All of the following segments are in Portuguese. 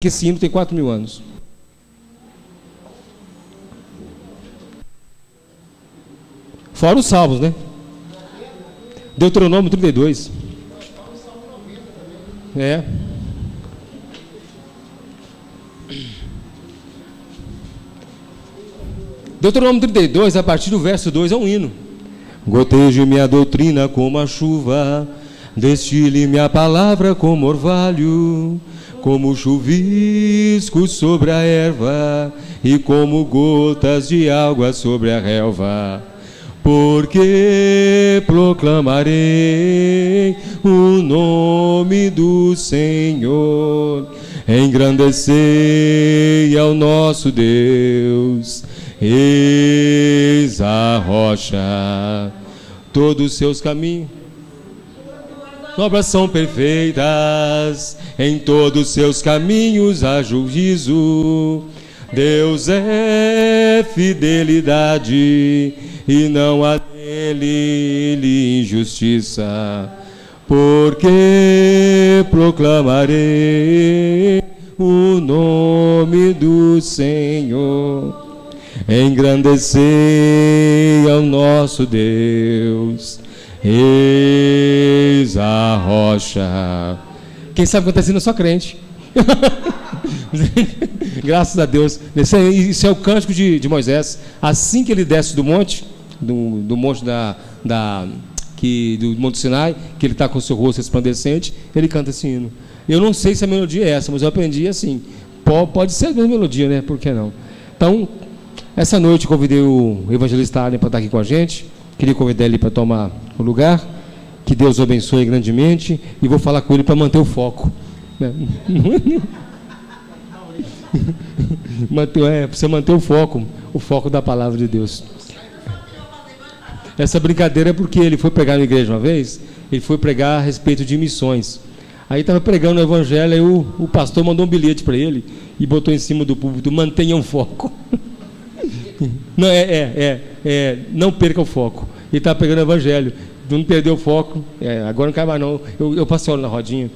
que esse hino tem 4.000 anos. Fora os salmos, né? Deuteronômio 32. É. Deuteronômio 32, a partir do verso 2, é um hino. Goteje minha doutrina como a chuva, destile minha palavra como orvalho, como chuvisco sobre a erva e como gotas de água sobre a relva. Porque proclamarei o nome do Senhor, engrandecei ao nosso Deus, eis a rocha, todos os seus caminhos, obras são perfeitas, em todos os seus caminhos há juízo. Deus é fidelidade e não há nele injustiça. Porque proclamarei o nome do Senhor, engrandecei ao nosso Deus, eis a rocha. Quem sabe o que está sendo só crente. Graças a Deus. Isso é o cântico de Moisés. Assim que ele desce do monte, do monte do Monte Sinai, que ele está com o seu rosto resplandecente, ele canta esse hino. Eu não sei se a melodia é essa, mas eu aprendi assim. Pode ser a mesma melodia, né? Por que não? Então, essa noite eu convidei o evangelista Allen para estar aqui com a gente. Queria convidar ele para tomar o lugar. Que Deus o abençoe grandemente. E vou falar com ele para manter o foco. Para você manter o foco da palavra de Deus. Essa brincadeira é porque ele foi pregar na igreja uma vez. Ele foi pregar a respeito de missões. Aí estava pregando o evangelho. Aí o pastor mandou um bilhete para ele e botou em cima do púlpito: mantenha o foco. Não, não perca o foco. Ele estava pregando o evangelho, não perdeu o foco. Agora não cai mais não. Eu passei na rodinha.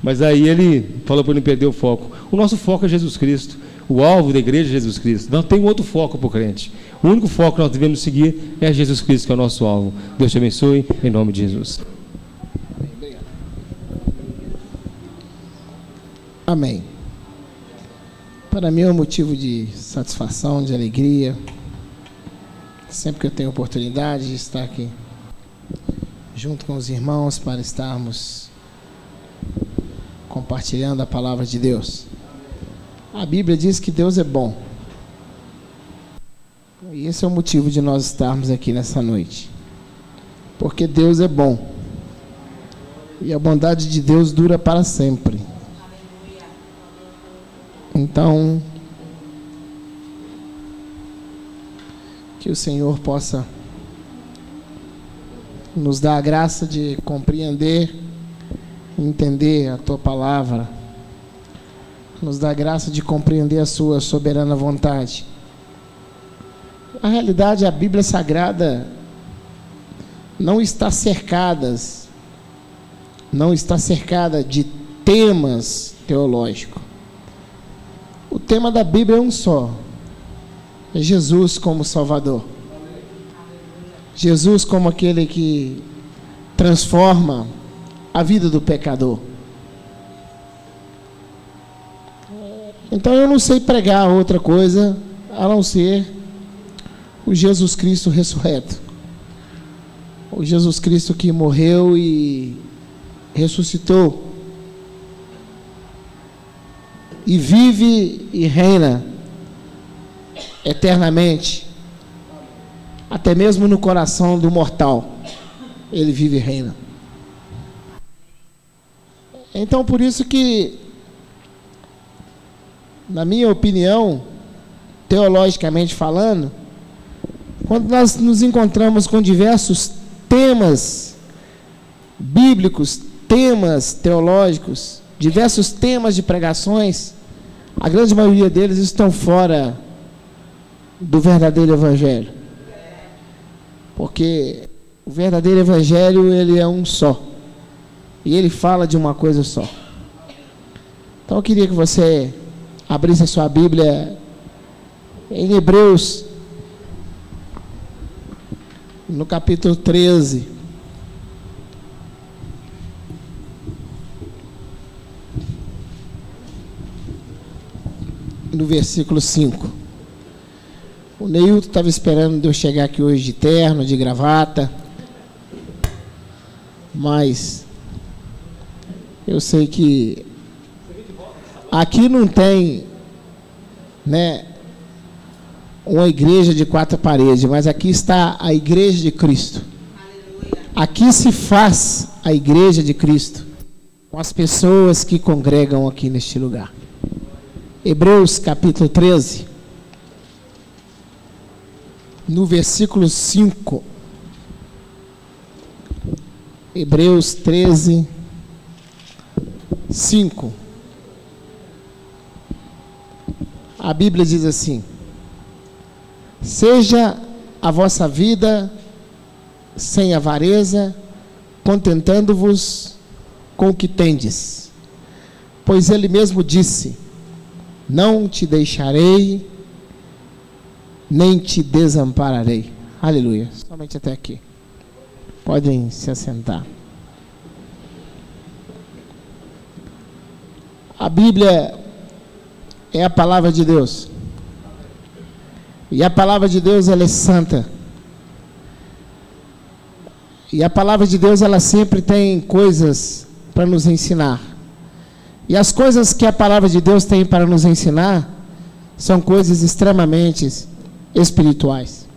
Mas aí ele falou para não perder o foco. O nosso foco é Jesus Cristo. O alvo da igreja é Jesus Cristo. Não tem outro foco para o crente. O único foco que nós devemos seguir é Jesus Cristo, que é o nosso alvo. Deus te abençoe, em nome de Jesus. Amém. Para mim é um motivo de satisfação, de alegria, sempre que eu tenho oportunidade de estar aqui junto com os irmãos para estarmos compartilhando a palavra de Deus. A Bíblia diz que Deus é bom. E esse é o motivo de nós estarmos aqui nessa noite. Porque Deus é bom. E a bondade de Deus dura para sempre. Então, que o Senhor possa nos dar a graça de compreender, entender a Tua palavra, nos dar a graça de compreender a Sua soberana vontade. Na realidade, a Bíblia Sagrada não está cercada de temas teológicos. O tema da Bíblia é um só: é Jesus como Salvador, Jesus como aquele que transforma a vida do pecador. Então eu não sei pregar outra coisa a não ser o Jesus Cristo ressurreto, o Jesus Cristo que morreu e ressuscitou e vive e reina eternamente, até mesmo no coração do mortal, ele vive e reina. Então, por isso que, na minha opinião, teologicamente falando, quando nós nos encontramos com diversos temas bíblicos, temas teológicos, diversos temas de pregações, a grande maioria deles estão fora do verdadeiro evangelho. Porque o verdadeiro evangelho, ele é um só. E ele fala de uma coisa só. Então eu queria que você abrisse a sua Bíblia em Hebreus, no capítulo 13. No versículo 5. O Neilton estava esperando de eu chegar aqui hoje de terno, de gravata, mas eu sei que aqui não tem, né, uma igreja de 4 paredes, mas aqui está a igreja de Cristo. Aqui se faz a igreja de Cristo com as pessoas que congregam aqui neste lugar. Hebreus capítulo 13, no versículo 5. Hebreus 13, 5. A Bíblia diz assim: seja a vossa vida sem avareza, contentando-vos com o que tendes. Pois ele mesmo disse: não te deixarei, nem te desampararei. Aleluia. Somente até aqui. Podem se assentar. A Bíblia é a palavra de Deus. E a palavra de Deus, ela é santa. E a palavra de Deus, ela sempre tem coisas para nos ensinar. E as coisas que a palavra de Deus tem para nos ensinar são coisas extremamente espirituais.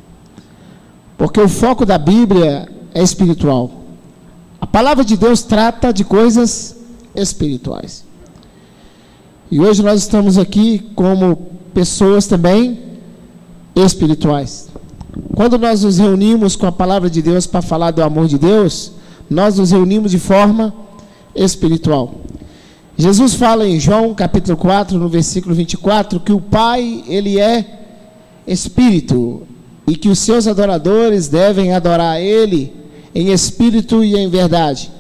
Porque o foco da Bíblia é espiritual. A palavra de Deus trata de coisas espirituais. E hoje nós estamos aqui como pessoas também espirituais. Quando nós nos reunimos com a palavra de Deus para falar do amor de Deus, nós nos reunimos de forma espiritual. Jesus fala em João capítulo 4, no versículo 24, que o Pai, ele é Espírito, e que os seus adoradores devem adorar Ele em espírito e em verdade.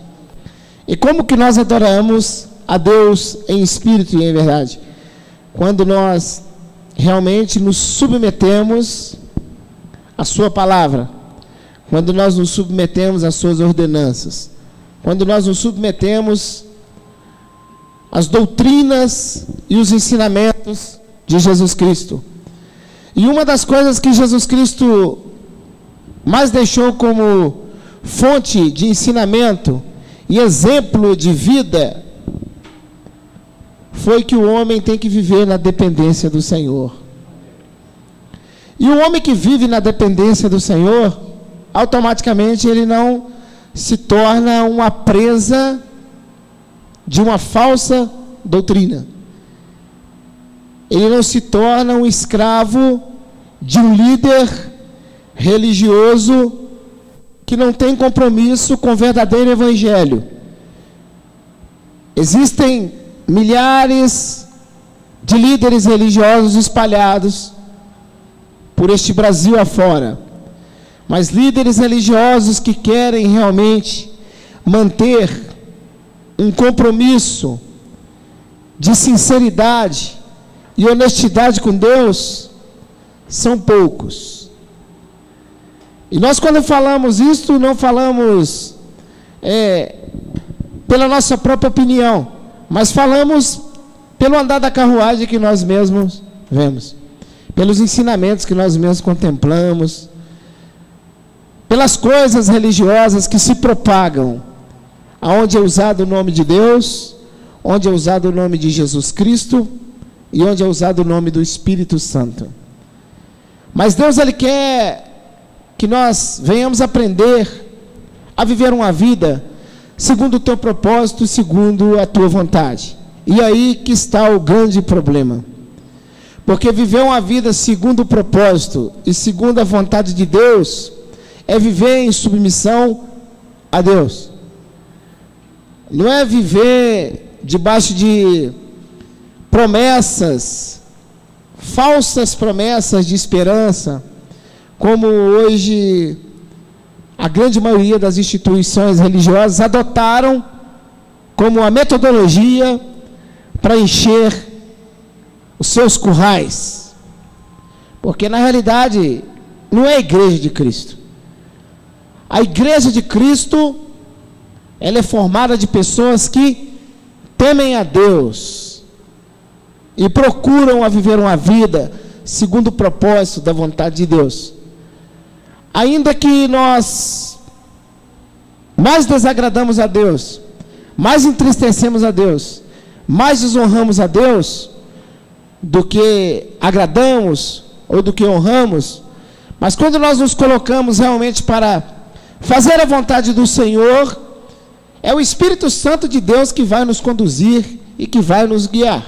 E como que nós adoramos a Deus em espírito e em verdade? Quando nós realmente nos submetemos à sua palavra, quando nós nos submetemos às suas ordenanças, quando nós nos submetemos às doutrinas e os ensinamentos de Jesus Cristo. E uma das coisas que Jesus Cristo mais deixou como fonte de ensinamento e exemplo de vida foi que o homem tem que viver na dependência do Senhor. E o homem que vive na dependência do Senhor, automaticamente ele não se torna uma presa de uma falsa doutrina. Ele não se torna um escravo de um líder religioso que não tem compromisso com o verdadeiro evangelho. Existem milhares de líderes religiosos espalhados por este Brasil afora, mas líderes religiosos que querem realmente manter um compromisso de sinceridade e honestidade com Deus, são poucos. E nós, quando falamos isso, não falamos pela nossa própria opinião, mas falamos pelo andar da carruagem que nós mesmos vemos, pelos ensinamentos que nós mesmos contemplamos, pelas coisas religiosas que se propagam, aonde é usado o nome de Deus, onde é usado o nome de Jesus Cristo e onde é usado o nome do Espírito Santo. Mas Deus, ele quer que nós venhamos aprender a viver uma vida segundo o teu propósito, segundo a tua vontade. E aí que está o grande problema. Porque viver uma vida segundo o propósito e segundo a vontade de Deus é viver em submissão a Deus. Não é viver debaixo de promessas, falsas promessas de esperança, como hoje a grande maioria das instituições religiosas adotaram como a metodologia para encher os seus currais. Porque na realidade não é a igreja de Cristo. A igreja de Cristo, ela é formada de pessoas que temem a Deus e procuram a viver uma vida segundo o propósito da vontade de Deus. Ainda que nós mais desagradamos a Deus, mais entristecemos a Deus, mais desonramos a Deus do que agradamos ou do que honramos, mas quando nós nos colocamos realmente para fazer a vontade do Senhor, é o Espírito Santo de Deus que vai nos conduzir e que vai nos guiar.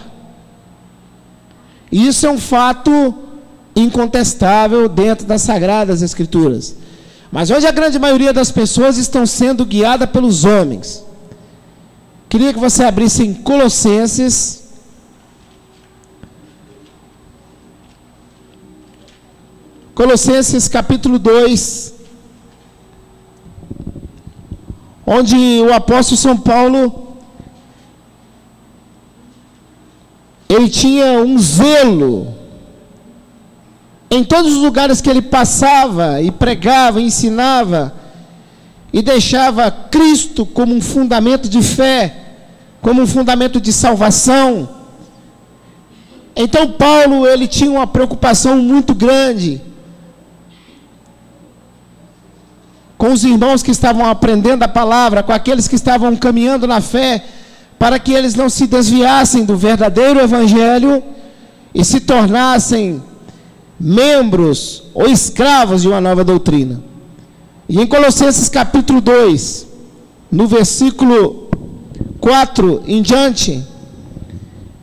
E isso é um fato incontestável dentro das Sagradas Escrituras. Mas hoje a grande maioria das pessoas estão sendo guiadas pelos homens. Queria que você abrisse em Colossenses, capítulo 2, onde o apóstolo São Paulo, ele tinha um zelo em todos os lugares que ele passava e pregava, ensinava e deixava Cristo como um fundamento de fé, como um fundamento de salvação. Então Paulo, ele tinha uma preocupação muito grande com os irmãos que estavam aprendendo a palavra, com aqueles que estavam caminhando na fé, para que eles não se desviassem do verdadeiro evangelho e se tornassem membros ou escravos de uma nova doutrina. E em Colossenses capítulo 2, no versículo 4 em diante,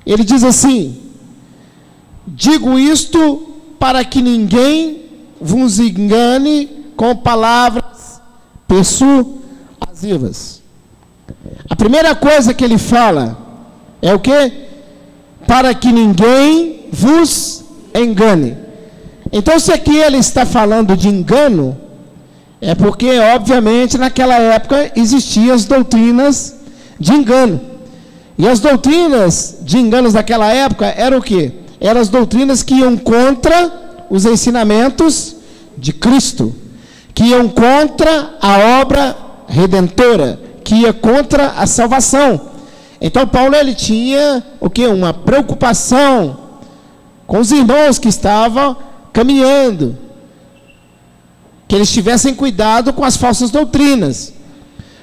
ele diz assim: digo isto para que ninguém vos engane com palavras persuasivas. A primeira coisa que ele fala é o quê? Para que ninguém vos engane. Então, se aqui ele está falando de engano, é porque, obviamente, naquela época existiam as doutrinas de engano. E as doutrinas de enganos daquela época eram o quê? Eram as doutrinas que iam contra os ensinamentos de Cristo, que iam contra a obra redentora, que ia contra a salvação. Então Paulo, ele tinha o quê? Uma preocupação com os irmãos que estavam caminhando, que eles tivessem cuidado com as falsas doutrinas.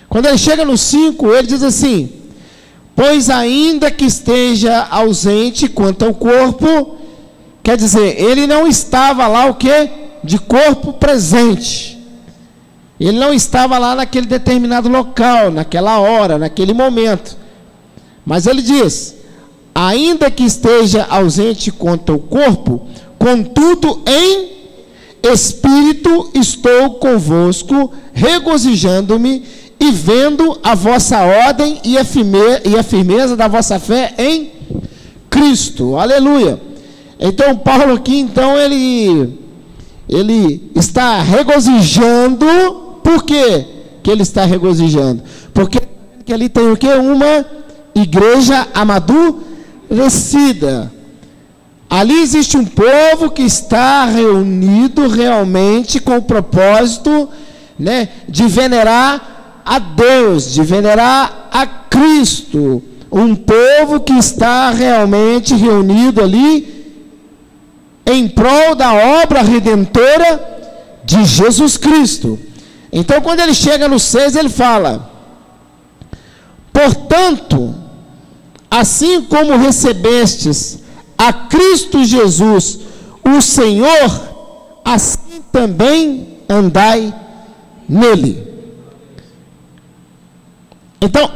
Quando ele chega no 5, ele diz assim: pois ainda que esteja ausente quanto ao corpo, quer dizer, ele não estava lá o quê? De corpo presente. Ele não estava lá naquele determinado local, naquela hora, naquele momento. Mas ele diz: ainda que esteja ausente quanto ao corpo, contudo em espírito estou convosco, regozijando-me e vendo a vossa ordem e a firmeza da vossa fé em Cristo. Aleluia. Então Paulo aqui, então, ele está regozijando. Por quê que ele está regozijando? Porque ali tem o quê? Uma igreja amadurecida. Ali existe um povo que está reunido realmente com o propósito, né, de venerar a Deus, de venerar a Cristo. Um povo que está realmente reunido ali em prol da obra redentora de Jesus Cristo. Então, quando ele chega no 6, ele fala: portanto, assim como recebestes a Cristo Jesus, o Senhor, assim também andai nele. Então,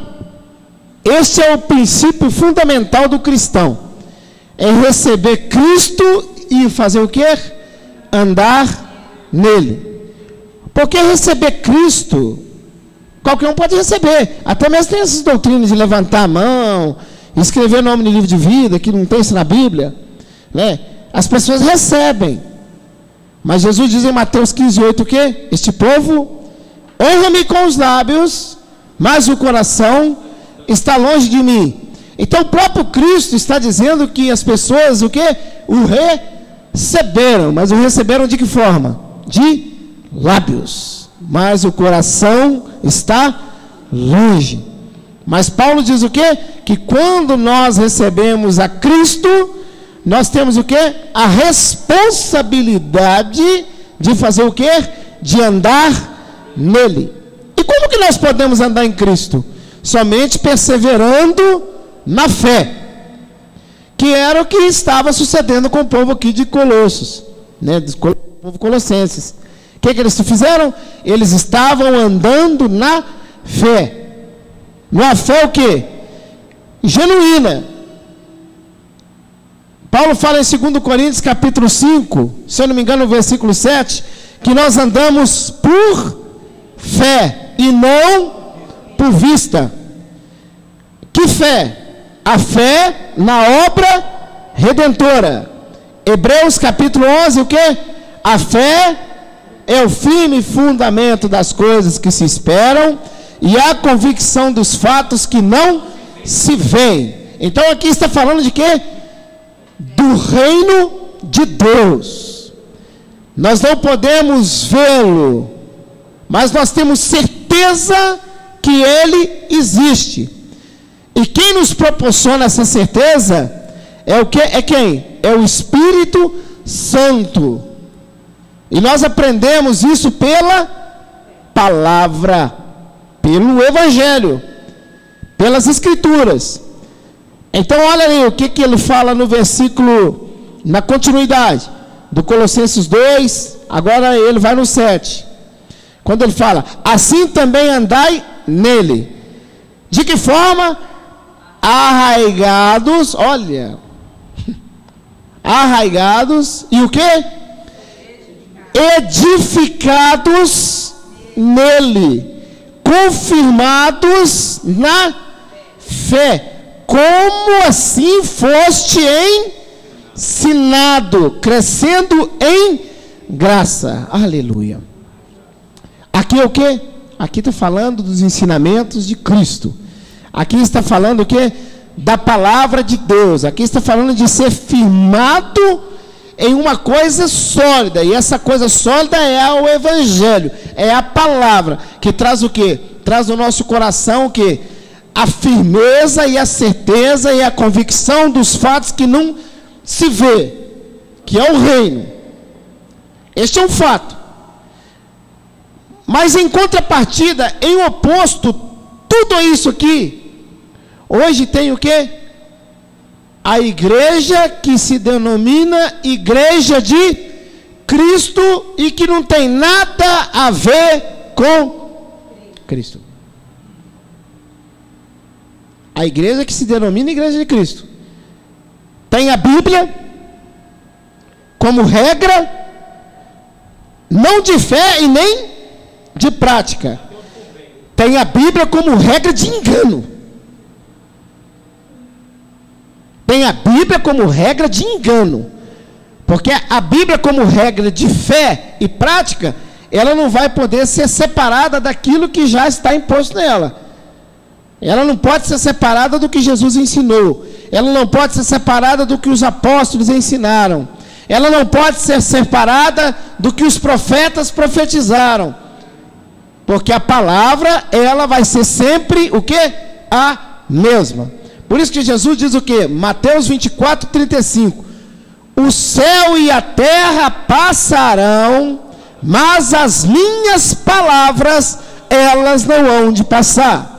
este é o princípio fundamental do cristão: é receber Cristo e fazer o quê? Andar nele. Porque receber Cristo, qualquer um pode receber. Até mesmo tem essas doutrinas de levantar a mão, escrever nome no livro de vida, que não tem isso na Bíblia, né? As pessoas recebem. Mas Jesus diz em Mateus 15:8 o quê? Este povo honra-me com os lábios, mas o coração está longe de mim. Então o próprio Cristo está dizendo que as pessoas o receberam, mas o receberam de que forma? De lábios, mas o coração está longe. Mas Paulo diz o quê? Que quando nós recebemos a Cristo, nós temos o quê? A responsabilidade de fazer o quê? De andar nele. E como que nós podemos andar em Cristo? Somente perseverando na fé, que era o que estava sucedendo com o povo aqui de Colossos, né? Do povo colossenses. O que eles fizeram? Eles estavam andando na fé. Uma fé o quê? Genuína. Paulo fala em 2 Coríntios capítulo 5, se eu não me engano, no versículo 7, que nós andamos por fé e não por vista. Que fé? A fé na obra redentora. Hebreus capítulo 11, o quê? A fé é o firme fundamento das coisas que se esperam e a convicção dos fatos que não se veem. Então aqui está falando de quê? Do reino de Deus. Nós não podemos vê-lo, mas nós temos certeza que ele existe. E quem nos proporciona essa certeza é o que? É quem? É o Espírito Santo. E nós aprendemos isso pela palavra, pelo Evangelho, pelas Escrituras. Então olha aí o que ele fala no versículo, na continuidade do Colossenses 2, agora ele vai no 7. Quando ele fala, assim também andai nele. De que forma? Arraigados, olha, arraigados, e o que? Edificados nele, confirmados na fé, como assim foste ensinado, crescendo em graça. Aleluia. Aqui é o que? Aqui está falando dos ensinamentos de Cristo. Aqui está falando o que? Da palavra de Deus. Aqui está falando de ser firmado em uma coisa sólida. E essa coisa sólida é o Evangelho. É a palavra que traz o que? Traz no nosso coração o que? A firmeza e a certeza e a convicção dos fatos que não se vê, que é o reino. Este é um fato. Mas em contrapartida, em oposto, tudo isso aqui, hoje tem o que? A igreja que se denomina Igreja de Cristo e que não tem nada a ver com Cristo. A igreja que se denomina Igreja de Cristo tem a Bíblia como regra, não de fé e nem de prática. Tem a Bíblia como regra de engano. Tem a Bíblia como regra de engano. Porque a Bíblia como regra de fé e prática, ela não vai poder ser separada daquilo que já está imposto nela. Ela não pode ser separada do que Jesus ensinou. Ela não pode ser separada do que os apóstolos ensinaram. Ela não pode ser separada do que os profetas profetizaram. Porque a palavra, ela vai ser sempre o quê? A mesma. Por isso que Jesus diz o quê? Mateus 24, 35. O céu e a terra passarão, mas as minhas palavras, elas não hão de passar.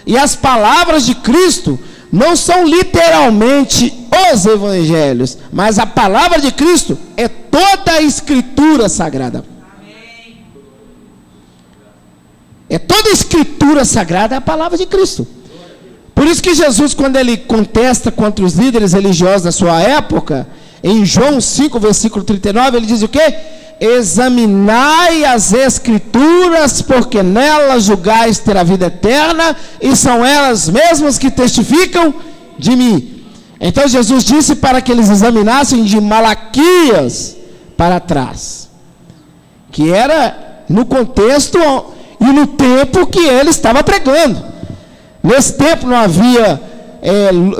E as palavras de Cristo não são literalmente os evangelhos, mas a palavra de Cristo é toda a Escritura Sagrada. É toda a Escritura Sagrada, é a palavra de Cristo. Por isso que Jesus, quando ele contesta contra os líderes religiosos da sua época, em João 5, versículo 39, ele diz o quê? Examinai as Escrituras, porque nelas julgais ter a vida eterna, e são elas mesmas que testificam de mim. Então Jesus disse para que eles examinassem de Malaquias para trás, que era no contexto e no tempo que ele estava pregando. Nesse tempo não havia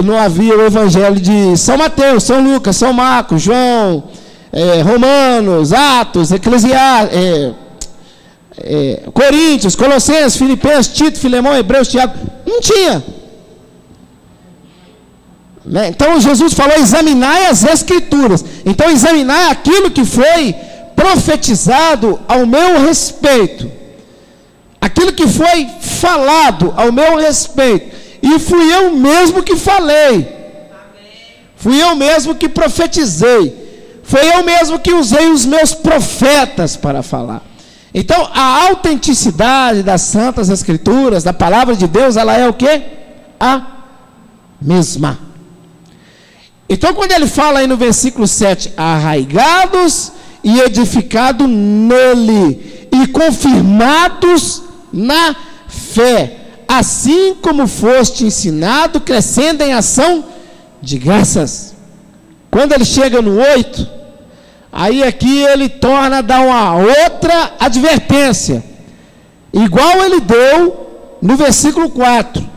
não havia o evangelho de São Mateus, São Lucas, São Marcos, João, Romanos, Atos, Eclesiastes, Coríntios, Colossenses, Filipenses, Tito, Filemão, Hebreus, Tiago. Não tinha. Então Jesus falou: examinai as Escrituras. Então examinar aquilo que foi profetizado ao meu respeito, aquilo que foi falado ao meu respeito, e fui eu mesmo que falei, fui eu mesmo que profetizei, fui eu mesmo que usei os meus profetas para falar. Então a autenticidade das Santas Escrituras, da Palavra de Deus, ela é o quê? A mesma. Então quando ele fala aí no versículo 7, arraigados e edificados nele, e confirmados na fé, assim como foste ensinado, crescendo em ação de graças. Quando ele chega no 8, aí aqui ele torna a dar uma outra advertência, igual ele deu no versículo 4.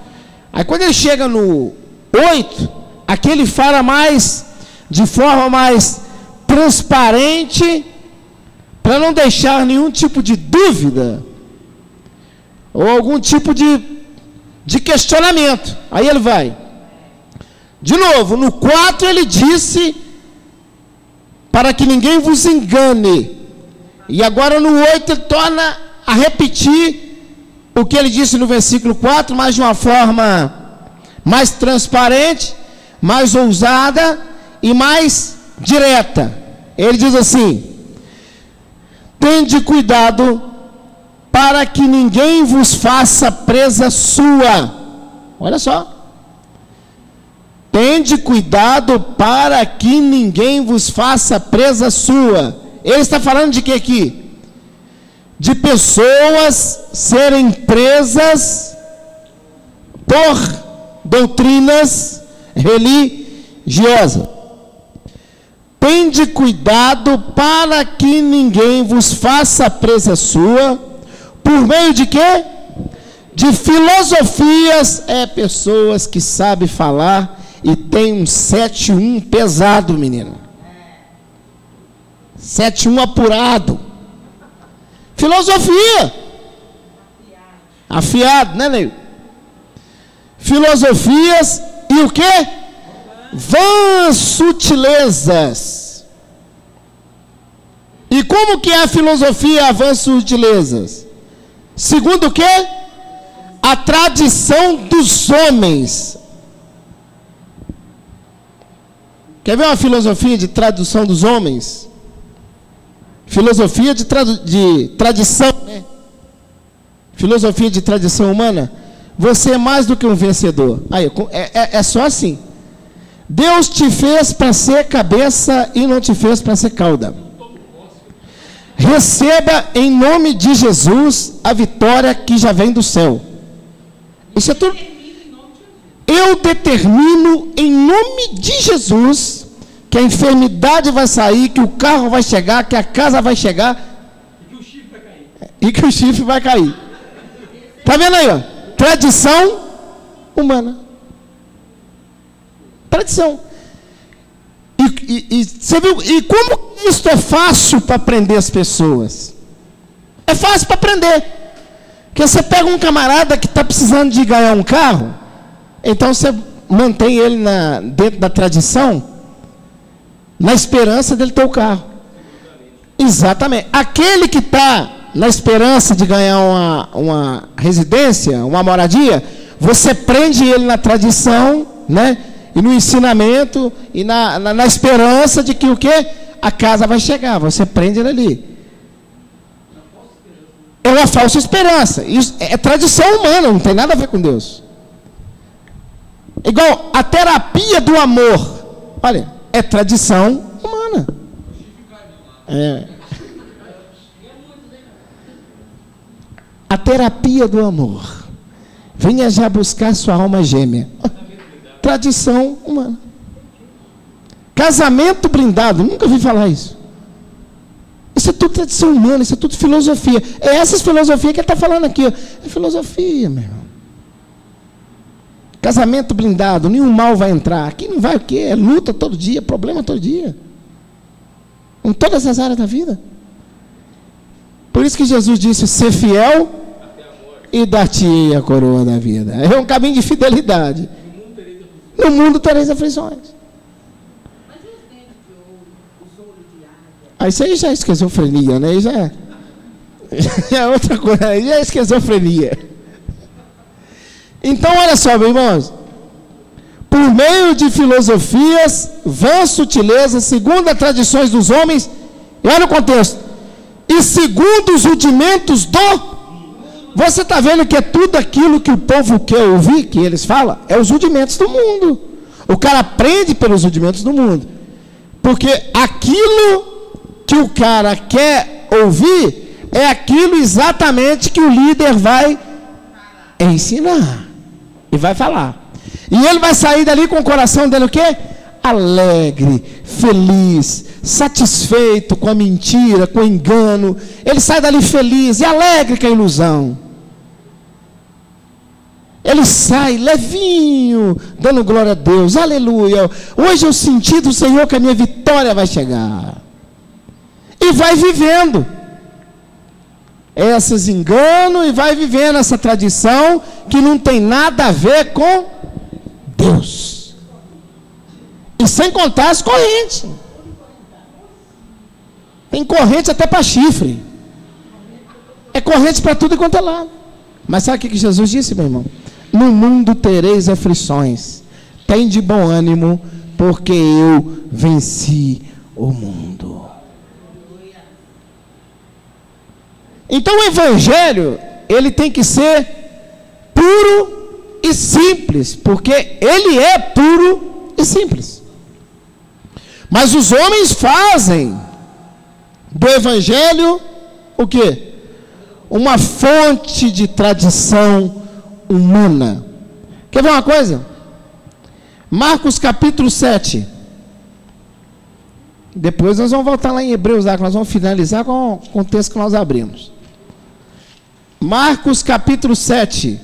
Aí quando ele chega no 8, aqui ele fala mais, de forma mais transparente, para não deixar nenhum tipo de dúvida, ou algum tipo de questionamento. Aí ele vai, de novo, no 4 ele disse, para que ninguém vos engane, e agora no 8 ele torna a repetir o que ele disse no versículo 4, mas de uma forma mais transparente, mais ousada e mais direta. Ele diz assim: tende cuidado para que ninguém vos faça presa sua. Olha só. Tende cuidado para que ninguém vos faça presa sua. Ele está falando de que aqui? De pessoas serem presas por doutrinas religiosas. Tende cuidado para que ninguém vos faça presa sua, por meio de quê? De filosofias. Pessoas que sabem falar e tem um 7-1 pesado, menino. 7-1 apurado. Filosofia. Afiado, né, Neil? Filosofias e o quê? Vãs sutilezas. E como que é a filosofia, a vãs sutilezas? Segundo o quê? A tradição dos homens. Quer ver uma filosofia de tradução dos homens? Filosofia de tradição, né? Filosofia de tradição humana. Você é mais do que um vencedor. Aí, é só assim. Deus te fez para ser cabeça e não te fez para ser cauda. Receba em nome de Jesus a vitória que já vem do céu. Isso é tudo. Eu determino em nome de Jesus que a enfermidade vai sair, que o carro vai chegar, que a casa vai chegar e que o chifre vai cair. Está vendo aí, ó? Tradição humana. Tradição. E você viu? E como isso é fácil para aprender as pessoas? É fácil para aprender. Porque você pega um camarada que está precisando de ganhar um carro, então você mantém ele dentro da tradição, na esperança dele ter o carro. Exatamente. Aquele que está na esperança de ganhar uma residência, uma moradia, você prende ele na tradição, né? E no ensinamento, e na esperança de que o quê? A casa vai chegar, você prende ele ali. É uma falsa esperança. Isso é tradição humana, não tem nada a ver com Deus. Igual a terapia do amor. Olha, é tradição humana. A terapia do amor. Venha já buscar sua alma gêmea. Tradição humana. Casamento blindado. Nunca ouvi falar isso. Isso é tudo tradição humana, isso é tudo filosofia. É essas filosofias que ele está falando aqui. Ó. É filosofia, meu irmão. Casamento blindado, nenhum mal vai entrar. Aqui não vai o quê? É luta todo dia, problema todo dia. Em todas as áreas da vida. Por isso que Jesus disse, ser fiel e dar-te-ei a coroa da vida. É um caminho de fidelidade. No mundo tereis aflições. Isso aí já é esquizofrenia, né? Já é outra coisa, aí já é esquizofrenia. Então, olha só, meus irmãos. Por meio de filosofias, vãs sutilezas, segundo as tradições dos homens, e olha o contexto, e segundo os rudimentos você está vendo que é tudo aquilo que o povo quer ouvir, que eles falam, é os rudimentos do mundo. O cara aprende pelos rudimentos do mundo. Porque aquilo que o cara quer ouvir é aquilo exatamente que o líder vai ensinar e vai falar. E ele vai sair dali com o coração dele o quê? Alegre, feliz, satisfeito com a mentira, com o engano. Ele sai dali feliz e alegre com a ilusão. Ele sai levinho, dando glória a Deus, aleluia. Hoje eu senti do Senhor que a minha vitória vai chegar. E vai vivendo esses enganos e vai vivendo essa tradição que não tem nada a ver com Deus. E sem contar as correntes. Tem corrente até para chifre. É corrente para tudo e quanto é lado. Mas sabe o que Jesus disse, meu irmão? No mundo tereis aflições. Tem de bom ânimo, porque eu venci o mundo. Então o evangelho, ele tem que ser puro e simples, porque ele é puro e simples. Mas os homens fazem do evangelho o quê? Uma fonte de tradição humana. Quer ver uma coisa? Marcos capítulo 7. Depois nós vamos voltar lá em Hebreus, lá, que nós vamos finalizar com o texto que nós abrimos. Marcos capítulo 7.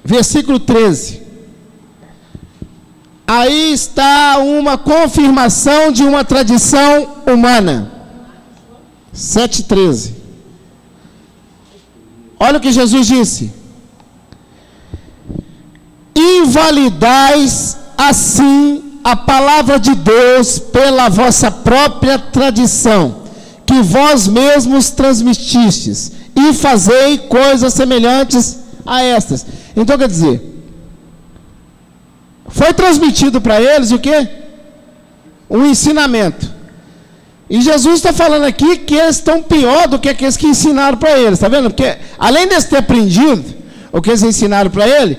Versículo 13. Aí está uma confirmação de uma tradição humana. 7,13. Olha o que Jesus disse. Invalidais assim a palavra de Deus pela vossa própria tradição, que vós mesmos transmitistes, e fazei coisas semelhantes a estas. Então quer dizer, foi transmitido para eles o quê? Um ensinamento. E Jesus está falando aqui que eles estão pior do que aqueles que ensinaram para eles, está vendo? Porque além de ter aprendido o que eles ensinaram para ele,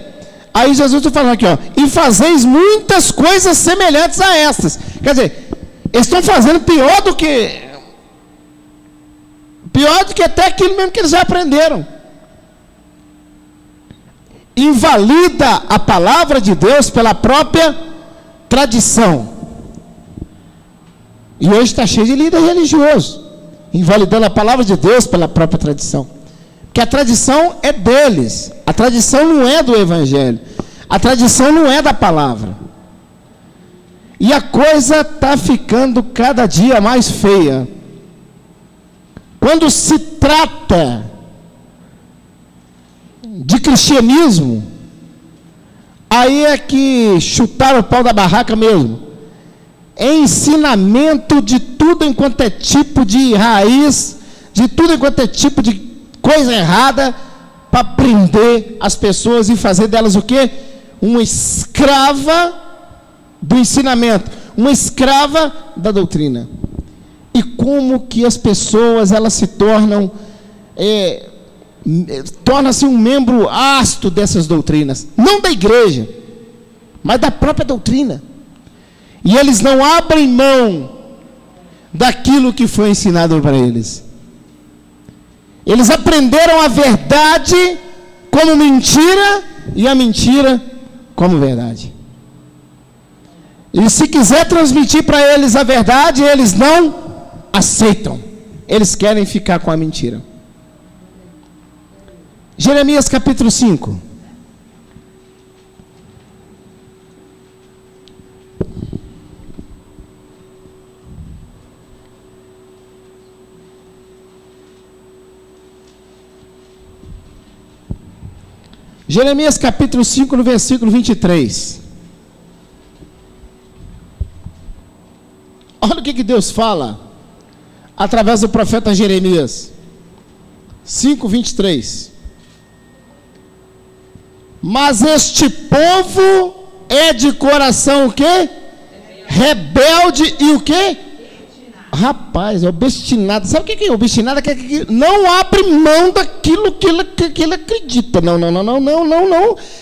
aí Jesus está falando aqui, ó, e fazeis muitas coisas semelhantes a estas. Quer dizer, eles estão fazendo pior do que até aquilo mesmo que eles já aprenderam. Invalida a palavra de Deus pela própria tradição. E hoje está cheio de líder religioso, invalidando a palavra de Deus pela própria tradição. Porque a tradição é deles. A tradição não é do evangelho. A tradição não é da palavra. E a coisa está ficando cada dia mais feia. Quando se trata de cristianismo, aí é que chutaram o pau da barraca mesmo. É ensinamento de tudo enquanto é tipo de raiz, de tudo enquanto é tipo de coisa errada, para prender as pessoas e fazer delas o quê? Uma escrava do ensinamento, uma escrava da doutrina. E como que as pessoas, elas se tornam, torna-se um membro ácido dessas doutrinas, não da igreja, mas da própria doutrina. E eles não abrem mão daquilo que foi ensinado para eles. Eles aprenderam a verdade como mentira e a mentira como verdade. E se quiser transmitir para eles a verdade, eles não aceitam. Eles querem ficar com a mentira. Jeremias capítulo 5. Jeremias capítulo 5, no versículo 23. Olha o que Deus fala através do profeta Jeremias. 5, 23. Mas este povo é de coração o quê? Rebelde e o quê? Rapaz, é obstinado. Sabe o que é obstinado? É que não abre mão daquilo que ele acredita. Não.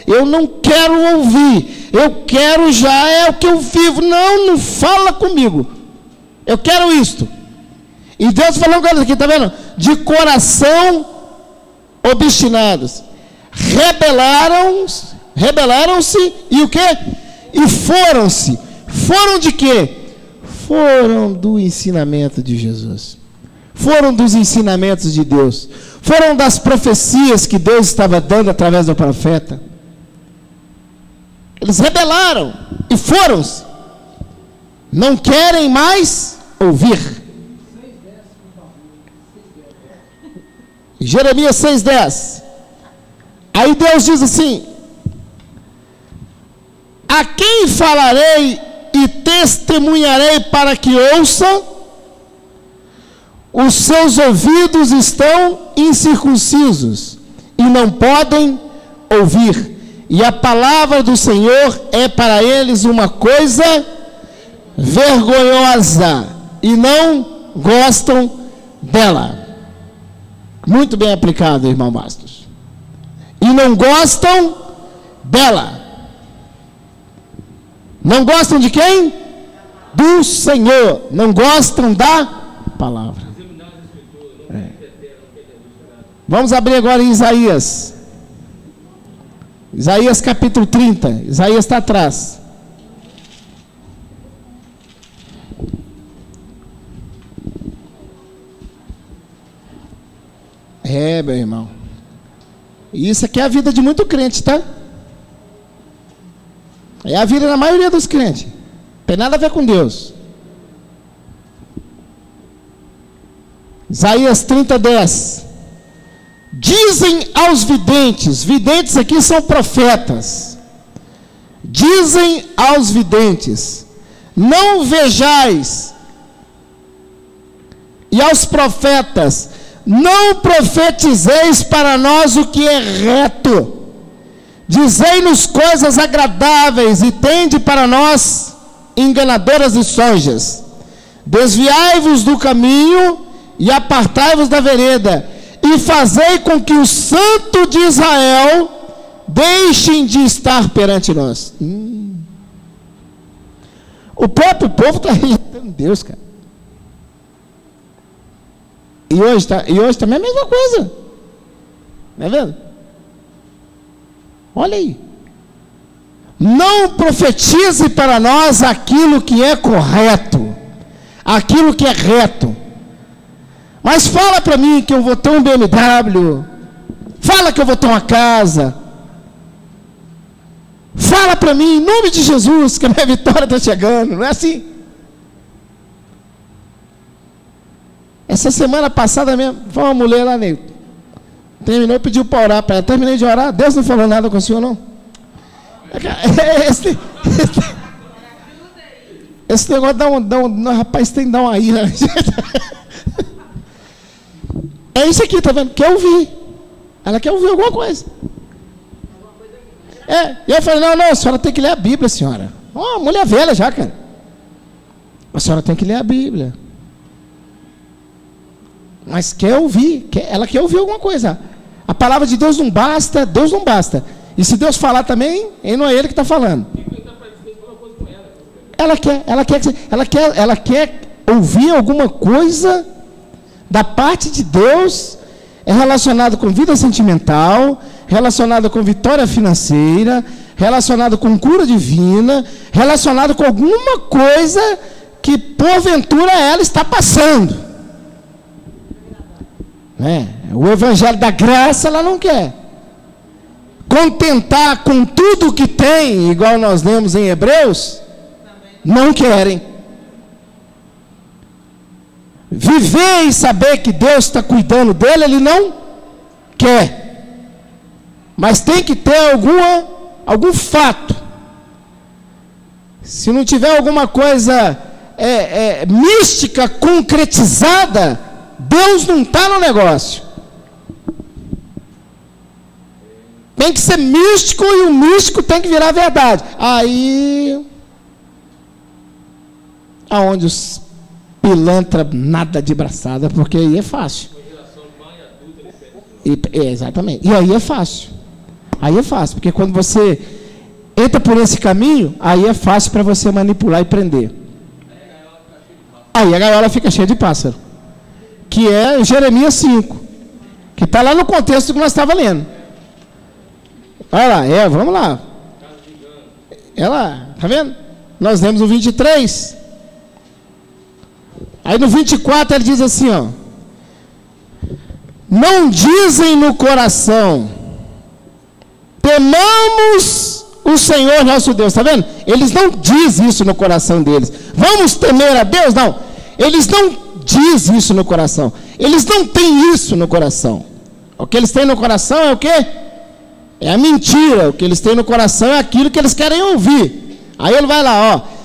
Eu não quero ouvir. Eu quero já, é o que eu vivo. Não fala comigo. Eu quero isto. E Deus falando com eles aqui, tá vendo? De coração obstinados. Rebelaram-se e o quê? E foram-se. Foram de quê? Foram do ensinamento de Jesus. Foram dos ensinamentos de Deus. Foram das profecias que Deus estava dando através do profeta. Eles rebelaram e foram-se. Não querem mais ouvir. Jeremias 6,10. Aí Deus diz assim: a quem falarei e testemunharei para que ouça? Os seus ouvidos estão incircuncisos e não podem ouvir, e a palavra do Senhor é para eles uma coisa vergonhosa, e não gostam dela. Muito bem aplicado, irmão Bastos. E não gostam dela. Não gostam de quem? Do Senhor. Não gostam da palavra. Vamos abrir agora em Isaías. Isaías capítulo 30. Isaías está atrás. Meu irmão. Isso aqui é a vida de muito crente, tá? É a vida da maioria dos crentes. Não tem nada a ver com Deus. Isaías 30:10. Dizem aos videntes. Videntes aqui são profetas. Dizem aos videntes: não vejais. E aos profetas: não profetizeis para nós o que é reto. Dizei-nos coisas agradáveis e tende para nós enganadoras lisonjas. Desviai-vos do caminho e apartai-vos da vereda, e fazei com que o santo de Israel deixem de estar perante nós. O próprio povo está rejeitando Deus, cara. E hoje também é a mesma coisa. Não é vendo? Olha aí. Não profetize para nós aquilo que é correto, aquilo que é reto. Mas fala para mim que eu vou ter um BMW. Fala que eu vou ter uma casa. Fala para mim, em nome de Jesus, que a minha vitória está chegando. Não é assim? Essa semana passada mesmo, foi uma mulher lá, Neil. Terminou e pediu para orar para ela. Terminei de orar, Deus não falou nada com o senhor, não? Esse negócio rapaz, tem que dar uma ira. É isso aqui, tá vendo? Quer ouvir. Ela quer ouvir alguma coisa. E eu falei, não, a senhora tem que ler a Bíblia, senhora. Mulher velha já, cara. A senhora tem que ler a Bíblia. Mas quer ouvir, ela quer ouvir alguma coisa. A palavra de Deus não basta, Deus não basta. E se Deus falar também, não é Ele que está falando. Ela quer ouvir alguma coisa da parte de Deus, relacionado com vida sentimental, relacionado com vitória financeira, relacionado com cura divina, relacionado com alguma coisa que porventura ela está passando. né? O evangelho da graça ela não quer. Contentar com tudo que tem, igual nós lemos em Hebreus, não querem. Viver e saber que Deus está cuidando dele, ele não quer. Mas tem que ter algum fato. Se não tiver alguma coisa mística concretizada, Deus não está no negócio. Tem que ser místico e o místico tem que virar verdade. Aí, aonde os pilantra nada de braçada, porque aí é fácil. Exatamente. E aí é fácil. Aí é fácil, porque quando você entra por esse caminho, aí é fácil para você manipular e prender. Aí a gaiola fica cheia de pássaro. Que é Jeremias 5. Que está lá no contexto que nós estávamos lendo. Olha lá, vamos lá. Tá vendo? Nós lemos o 23. Aí no 24 ele diz assim, ó. Não dizem no coração, temamos o Senhor nosso Deus. Está vendo? Eles não dizem isso no coração deles. Vamos temer a Deus? Não. Eles não dizem isso no coração. Eles não têm isso no coração. O que eles têm no coração é o quê? É a mentira. O que eles têm no coração é aquilo que eles querem ouvir. Aí ele vai lá, ó.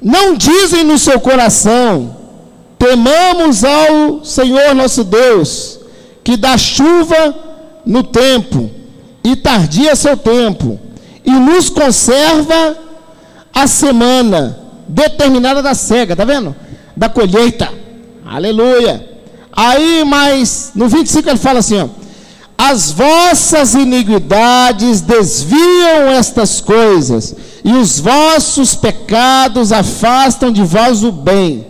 Não dizem no seu coração, temamos ao Senhor nosso Deus, que dá chuva no tempo, e tardia seu tempo, e nos conserva a semana determinada da cega, tá vendo? Da colheita. Aleluia. Aí, mas no 25 ele fala assim, ó. As vossas iniquidades desviam estas coisas, e os vossos pecados afastam de vós o bem.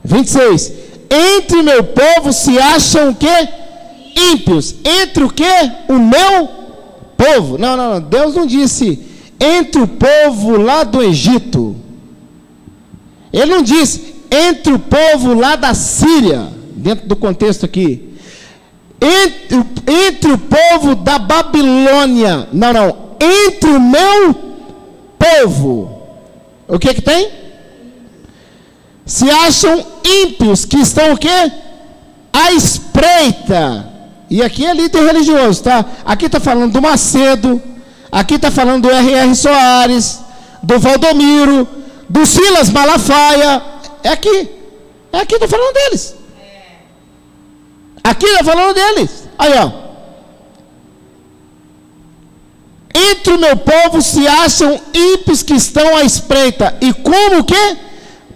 26. Entre o meu povo se acham o quê? Ímpios. Entre o quê? O meu povo. Não. Deus não disse entre o povo lá do Egito. Ele não disse entre o povo lá da Síria, dentro do contexto aqui. Entre o povo da Babilônia. Não. Entre o meu povo. O que tem? Se acham ímpios, que estão o quê? À espreita. E aqui é líder religioso, tá? Aqui está falando do Macedo. Aqui está falando do R.R. Soares, do Valdomiro, do Silas Malafaia. É aqui está falando deles. Aqui está falando deles. Aí, ó. Entre o meu povo se acham ímpios que estão à espreita. E como o quê?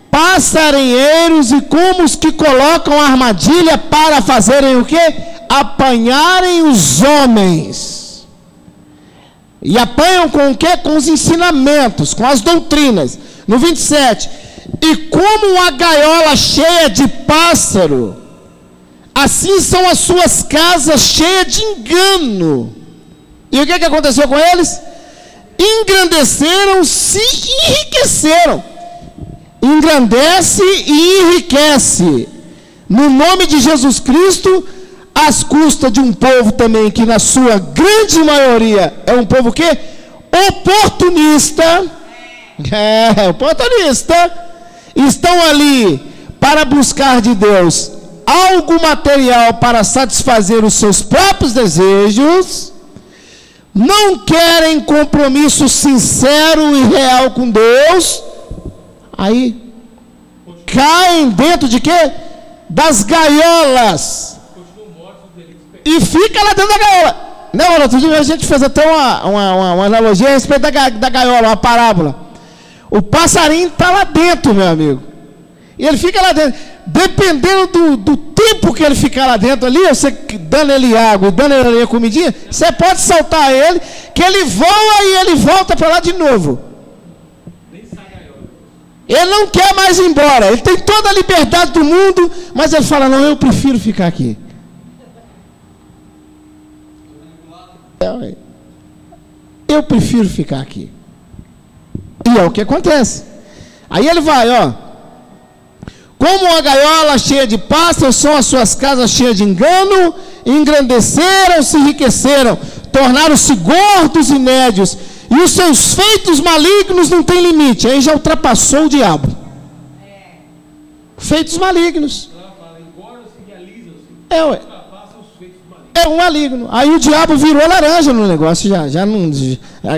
Passarinheiros, e como os que colocam armadilha para fazerem o quê? Apanharem os homens. E apanham com o quê? Com os ensinamentos, com as doutrinas. No 27. E como uma gaiola cheia de pássaro, assim são as suas casas cheias de engano. E o que aconteceu com eles? Engrandeceram-se e enriqueceram. Engrandece e enriquece, no nome de Jesus Cristo, às custas de um povo também que na sua grande maioria é um povo que oportunista. Oportunista. Estão ali para buscar de Deus algo material para satisfazer os seus próprios desejos. Não querem compromisso sincero e real com Deus. Aí caem dentro de quê? Das gaiolas. E fica lá dentro da gaiola. Não, outro dia a gente fez até uma analogia a respeito da gaiola, uma parábola. O passarinho está lá dentro, meu amigo. E ele fica lá dentro. Dependendo do tempo que ele ficar lá dentro ali, você dando ele água e dando ele a comidinha, você pode soltar ele, que ele voa e ele volta para lá de novo. Ele não quer mais ir embora. Ele tem toda a liberdade do mundo, mas ele fala, não, eu prefiro ficar aqui. Eu prefiro ficar aqui. E é o que acontece. Aí ele vai, ó. Como uma gaiola cheia de pássaros são as suas casas cheias de engano, engrandeceram-se, enriqueceram, tornaram-se gordos e médios, e os seus feitos malignos não têm limite. Aí já ultrapassou o diabo. Feitos malignos. É um maligno. Aí o diabo virou laranja no negócio. Já não,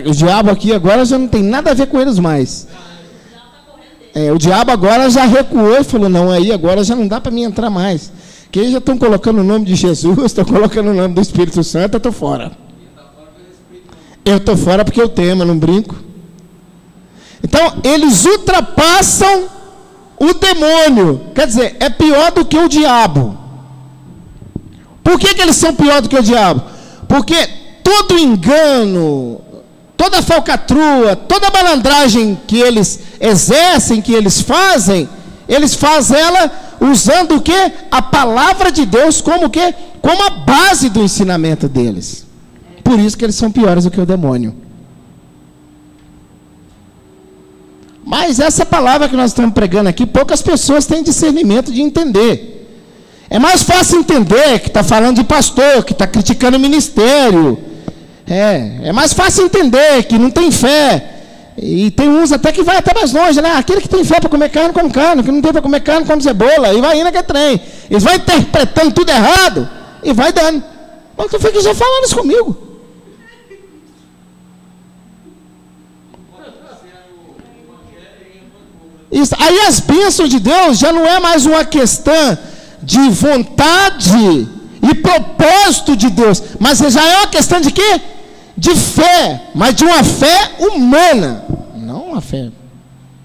o diabo aqui agora já não tem nada a ver com eles mais. O diabo agora já recuou e falou: não, aí agora já não dá para mim entrar mais. Que eles já estão colocando o nome de Jesus, estão colocando o nome do Espírito Santo, eu estou fora. Eu estou fora porque eu temo, eu não brinco. Então, eles ultrapassam o demônio. Quer dizer, é pior do que o diabo. Por que eles são pior do que o diabo? Porque todo engano, toda falcatrua, toda malandragem que eles exercem, que eles fazem ela usando o quê? A palavra de Deus como o quê? Como a base do ensinamento deles. Por isso que eles são piores do que o demônio. Mas essa palavra que nós estamos pregando aqui, poucas pessoas têm discernimento de entender. É mais fácil entender que está falando de pastor, que está criticando o ministério. É mais fácil entender que não tem fé. E tem uns até que vai até mais longe, né? Aquele que tem fé para comer carne, come carne. Que não tem para comer carne, come cebola. E vai indo naquele trem. Eles vão interpretando tudo errado e vai dando. Mas tu fica já falando isso comigo. Isso. Aí as bênçãos de Deus já não é mais uma questão de vontade e propósito de Deus, mas já é uma questão de quê? De fé, mas de uma fé humana, não uma fé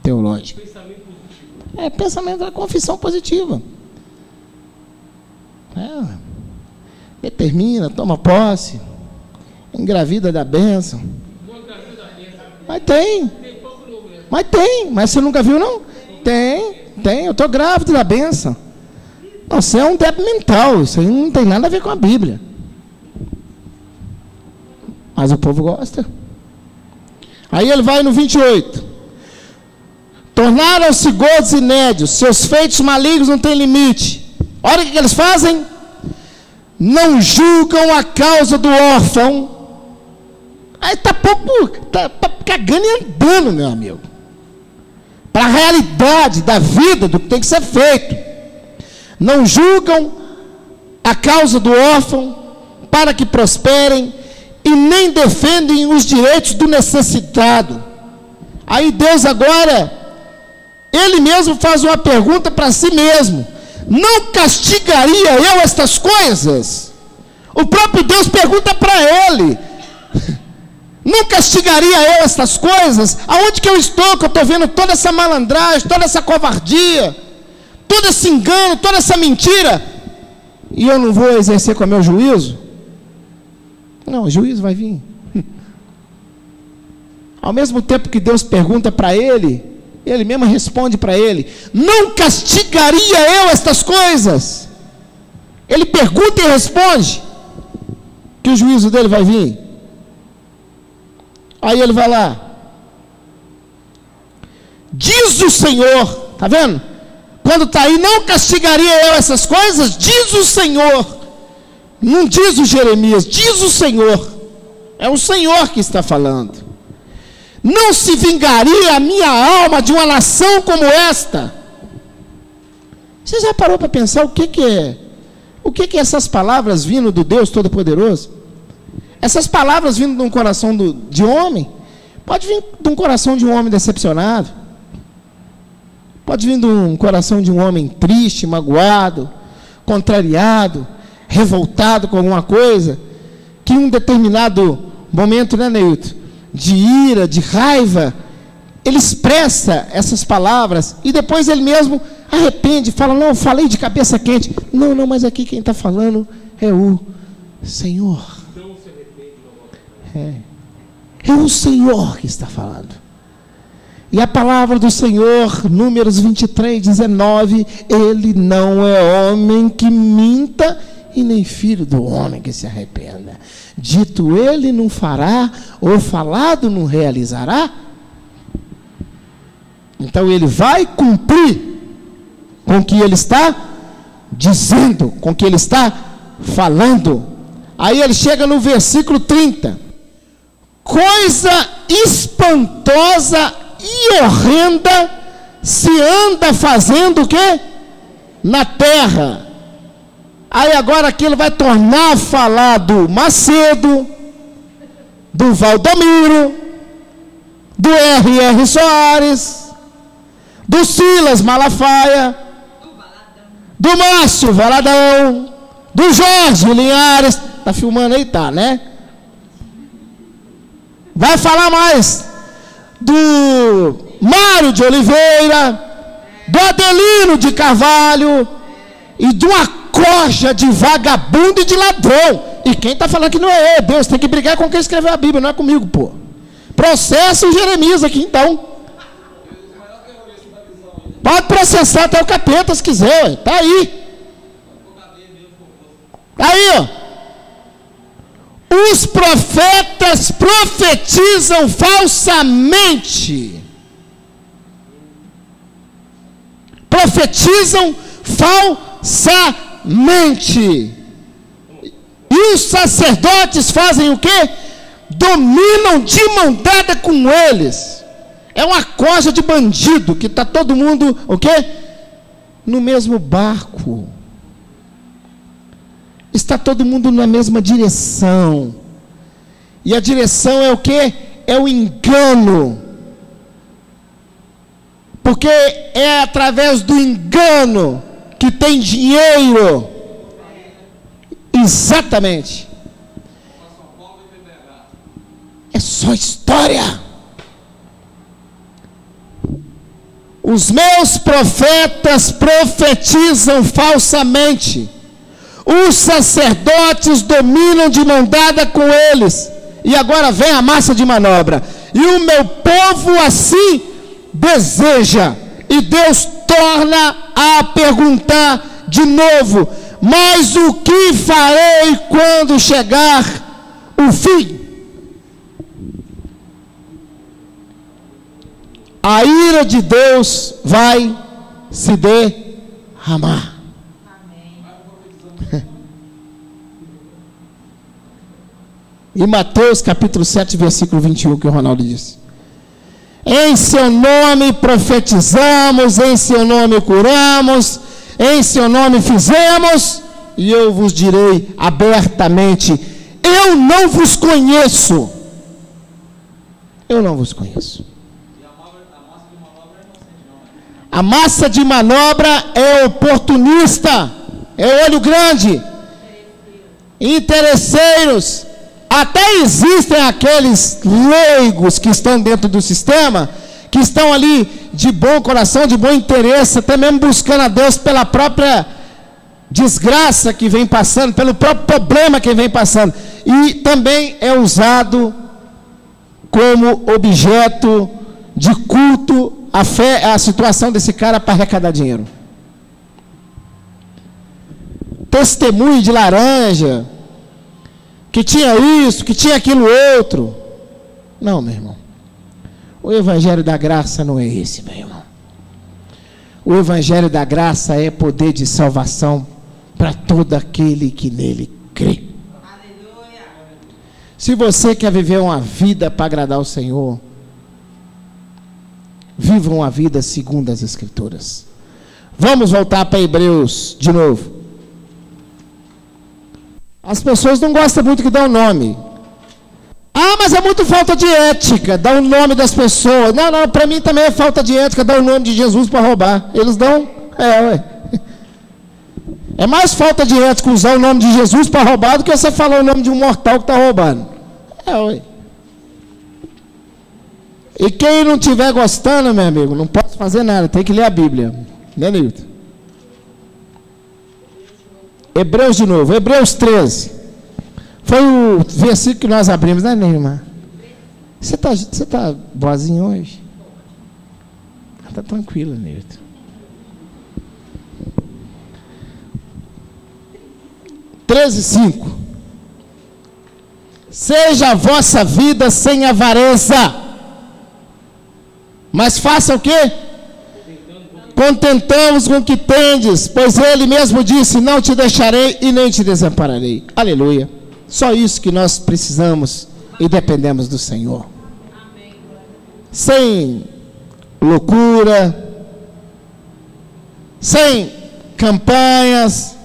teológica. Pensamento da confissão positiva. Determina, toma posse, engravida da bênção. Mas você nunca viu, não? Tem, eu estou grávido da bênção. Não, isso é um débil mental, isso aí não tem nada a ver com a Bíblia. Mas o povo gosta. Aí ele vai no 28. Tornaram-se gordos e nédios, seus feitos malignos não têm limite. Olha o que eles fazem. Não julgam a causa do órfão. Aí está cagando e andando, meu amigo. Para a realidade da vida, do que tem que ser feito. Não julgam a causa do órfão para que prosperem e nem defendem os direitos do necessitado. Aí Deus agora, Ele mesmo faz uma pergunta para si mesmo: não castigaria eu estas coisas? O próprio Deus pergunta para Ele: não castigaria eu estas coisas? Aonde que eu estou, que eu estou vendo toda essa malandragem, toda essa covardia, todo esse engano, toda essa mentira, e eu não vou exercer com o meu juízo? Não, o juízo vai vir. Ao mesmo tempo que Deus pergunta para ele, ele mesmo responde para ele: não castigaria eu estas coisas? Ele pergunta e responde que o juízo dele vai vir. Aí ele vai lá: diz o Senhor, está vendo? Quando está aí, não castigaria eu essas coisas? Diz o Senhor. Não diz o Jeremias, diz o Senhor. É o Senhor que está falando. Não se vingaria a minha alma de uma nação como esta? Você já parou para pensar o que é? O que é essas palavras vindo do Deus Todo-Poderoso? Essas palavras vindo de um coração de homem? Pode vir de um coração de um homem decepcionado. Pode vir de um coração de um homem triste, magoado, contrariado, revoltado com alguma coisa, que em um determinado momento, né, Neilton, de ira, de raiva, ele expressa essas palavras e depois ele mesmo arrepende, fala: não, eu falei de cabeça quente. Não, mas aqui quem está falando é o Senhor. É o Senhor que está falando. E a palavra do Senhor, Números 23, 19, Ele não é homem que minta, e nem filho do homem que se arrependa. Dito ele, não fará, ou falado, não realizará. Então ele vai cumprir com o que ele está dizendo, com o que ele está falando. Aí ele chega no versículo 30. Coisa espantosa e horrenda se anda fazendo o quê? Na terra. Aí agora aqui ele vai tornar a falar do Macedo, do Valdomiro, do R.R. Soares, do Silas Malafaia, do Márcio Valadão, do Jorge Linhares. Tá filmando aí? Tá, né? Vai falar mais do Mário de Oliveira, do Adelino de Carvalho e de uma corja de vagabundo e de ladrão. E quem está falando que não é Deus, tem que brigar com quem escreveu a Bíblia, não é comigo, pô. Processa o Jeremias aqui, então. Pode processar até o capeta se quiser, tá aí. Aí, ó. Os profetas profetizam falsamente. Profetizam falsamente. E os sacerdotes fazem o quê? Dominam de mão dada com eles. É uma corja de bandido que está todo mundo, o quê? No mesmo barco. Está todo mundo na mesma direção. E a direção é o quê? É o engano. Porque é através do engano que tem dinheiro. Exatamente. É só história. Os meus profetas profetizam falsamente. Os sacerdotes dominam de mão dada com eles. E agora vem a massa de manobra. E o meu povo assim deseja. E Deus torna a perguntar de novo: mas o que farei quando chegar o fim? A ira de Deus vai se derramar. E Mateus capítulo 7, versículo 21, que o Ronaldo disse: em seu nome profetizamos, em seu nome curamos, em seu nome fizemos, e eu vos direi abertamente: eu não vos conheço. Eu não vos conheço. A massa de manobra é oportunista, é olho grande, interesseiros. Até existem aqueles leigos que estão dentro do sistema, que estão ali de bom coração, de bom interesse, até mesmo buscando a Deus pela própria desgraça que vem passando, pelo próprio problema que vem passando. E também é usado como objeto de culto a fé, a situação desse cara para arrecadar dinheiro. Testemunho de laranja, que tinha isso, que tinha aquilo outro. Não, meu irmão. O evangelho da graça não é esse, meu irmão. O evangelho da graça é poder de salvação para todo aquele que nele crê. Aleluia. Se você quer viver uma vida para agradar o Senhor, viva uma vida segundo as Escrituras. Vamos voltar para Hebreus de novo. As pessoas não gostam muito que dá o nome. Ah, mas é muito falta de ética dar o nome das pessoas. Não, para mim também é falta de ética dar o nome de Jesus para roubar. Eles dão? Ué. É mais falta de ética usar o nome de Jesus para roubar do que você falar o nome de um mortal que está roubando. Ué. E quem não estiver gostando, meu amigo, não pode fazer nada, tem que ler a Bíblia. Né, Nilton? Hebreus de novo, Hebreus 13. Foi o versículo que nós abrimos, né, Neymar? Você tá boazinho hoje? Está tranquilo, Nilton. Treze, 5. Seja a vossa vida sem avareza, mas faça o quê? contentamos com o que tendes, pois ele mesmo disse, não te deixarei e nem te desampararei. Aleluia. Só isso que nós precisamos e dependemos do Senhor. Sem loucura, sem campanhas,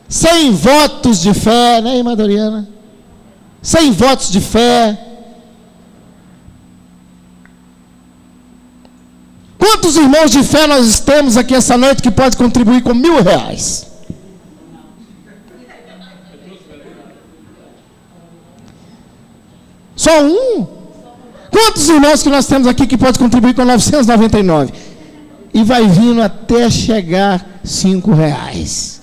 sem votos de fé, né, irmã Doriana? Sem votos de fé. Quantos irmãos de fé nós temos aqui essa noite que pode contribuir com R$1.000? Só um? Quantos irmãos que nós temos aqui que pode contribuir com 999? E vai vindo até chegar R$5.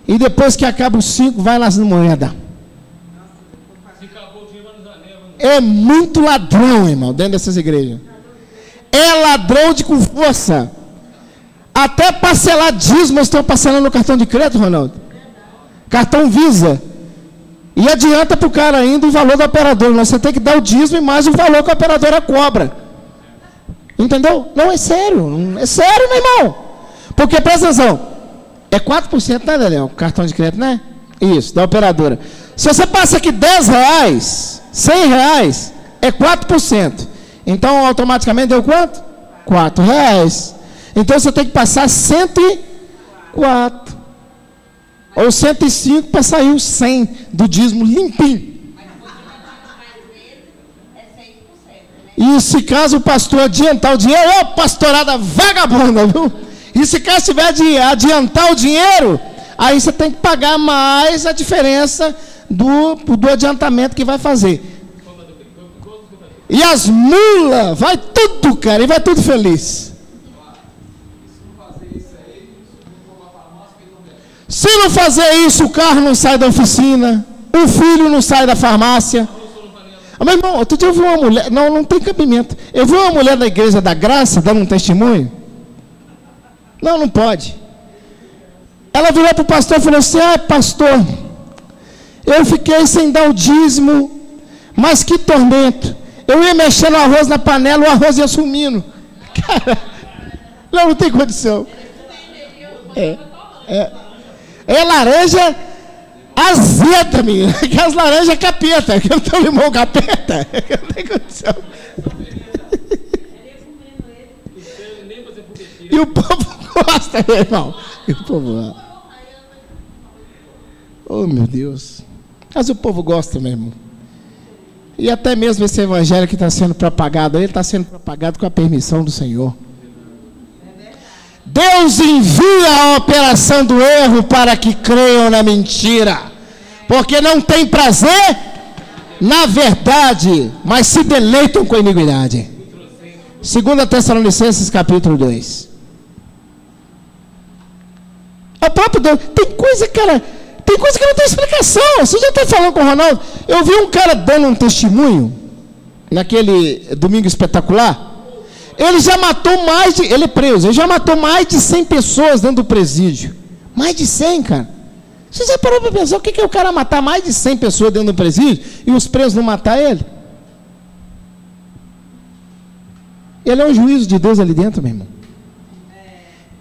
E depois que acaba os 5, vai nas moedas. É muito ladrão, irmão, dentro dessas igrejas. É ladrão com força. Até parcelar dízimo estão parcelando no cartão de crédito, Ronaldo. Cartão Visa. E adianta para o cara ainda o valor do operador. Você tem que dar o dízimo e mais o valor que a operadora cobra. Entendeu? Não, é sério. É sério, meu irmão. Porque, presta atenção, é 4%, né, Daniel? Cartão de crédito, né? Isso, da operadora. Se você passa aqui R$10, R$100, é 4%. Então, automaticamente deu quanto? R$4. Então, você tem que passar 104. Ou 105 para sair os 100 do dízimo limpinho. E se caso o pastor adiantar o dinheiro, ô pastorada vagabunda, viu? E se caso tiver de adiantar o dinheiro, aí você tem que pagar mais a diferença do adiantamento que vai fazer. E as mulas, vai tudo, cara, e vai tudo feliz. Se não fazer isso, o carro não sai da oficina, o filho não sai da farmácia. Meu irmão, outro dia eu vi uma mulher, não tem cabimento. Eu vi uma mulher da Igreja da Graça dando um testemunho. Não pode. Ela virou para o pastor e falou assim: pastor, eu fiquei sem dar o dízimo, mas que tormento. Eu ia mexendo o arroz na panela, o arroz ia sumindo. Cara, não tem condição. É laranja azeda, menina. Que as laranjas capeta. Que eu não tenho limão capeta. Que não tem condição. E o povo gosta, meu irmão. E o povo ama. Oh, meu Deus. Mas o povo gosta, meu irmão. E até mesmo esse evangelho que está sendo propagado, ele está sendo propagado com a permissão do Senhor. Deus envia a operação do erro para que creiam na mentira, porque não tem prazer na verdade, mas se deleitam com a iniquidade. 2 Tessalonicenses capítulo 2. O próprio Deus, tem coisa, cara, tem coisa que não tem explicação. Você já está falando com o Ronaldo? Eu vi um cara dando um testemunho naquele domingo espetacular. Ele já matou ele é preso, ele já matou mais de 100 pessoas dentro do presídio. Mais de 100, cara. Você já parou para pensar o que é o cara matar mais de 100 pessoas dentro do presídio e os presos não matar ele? Ele é um juízo de Deus ali dentro, meu irmão.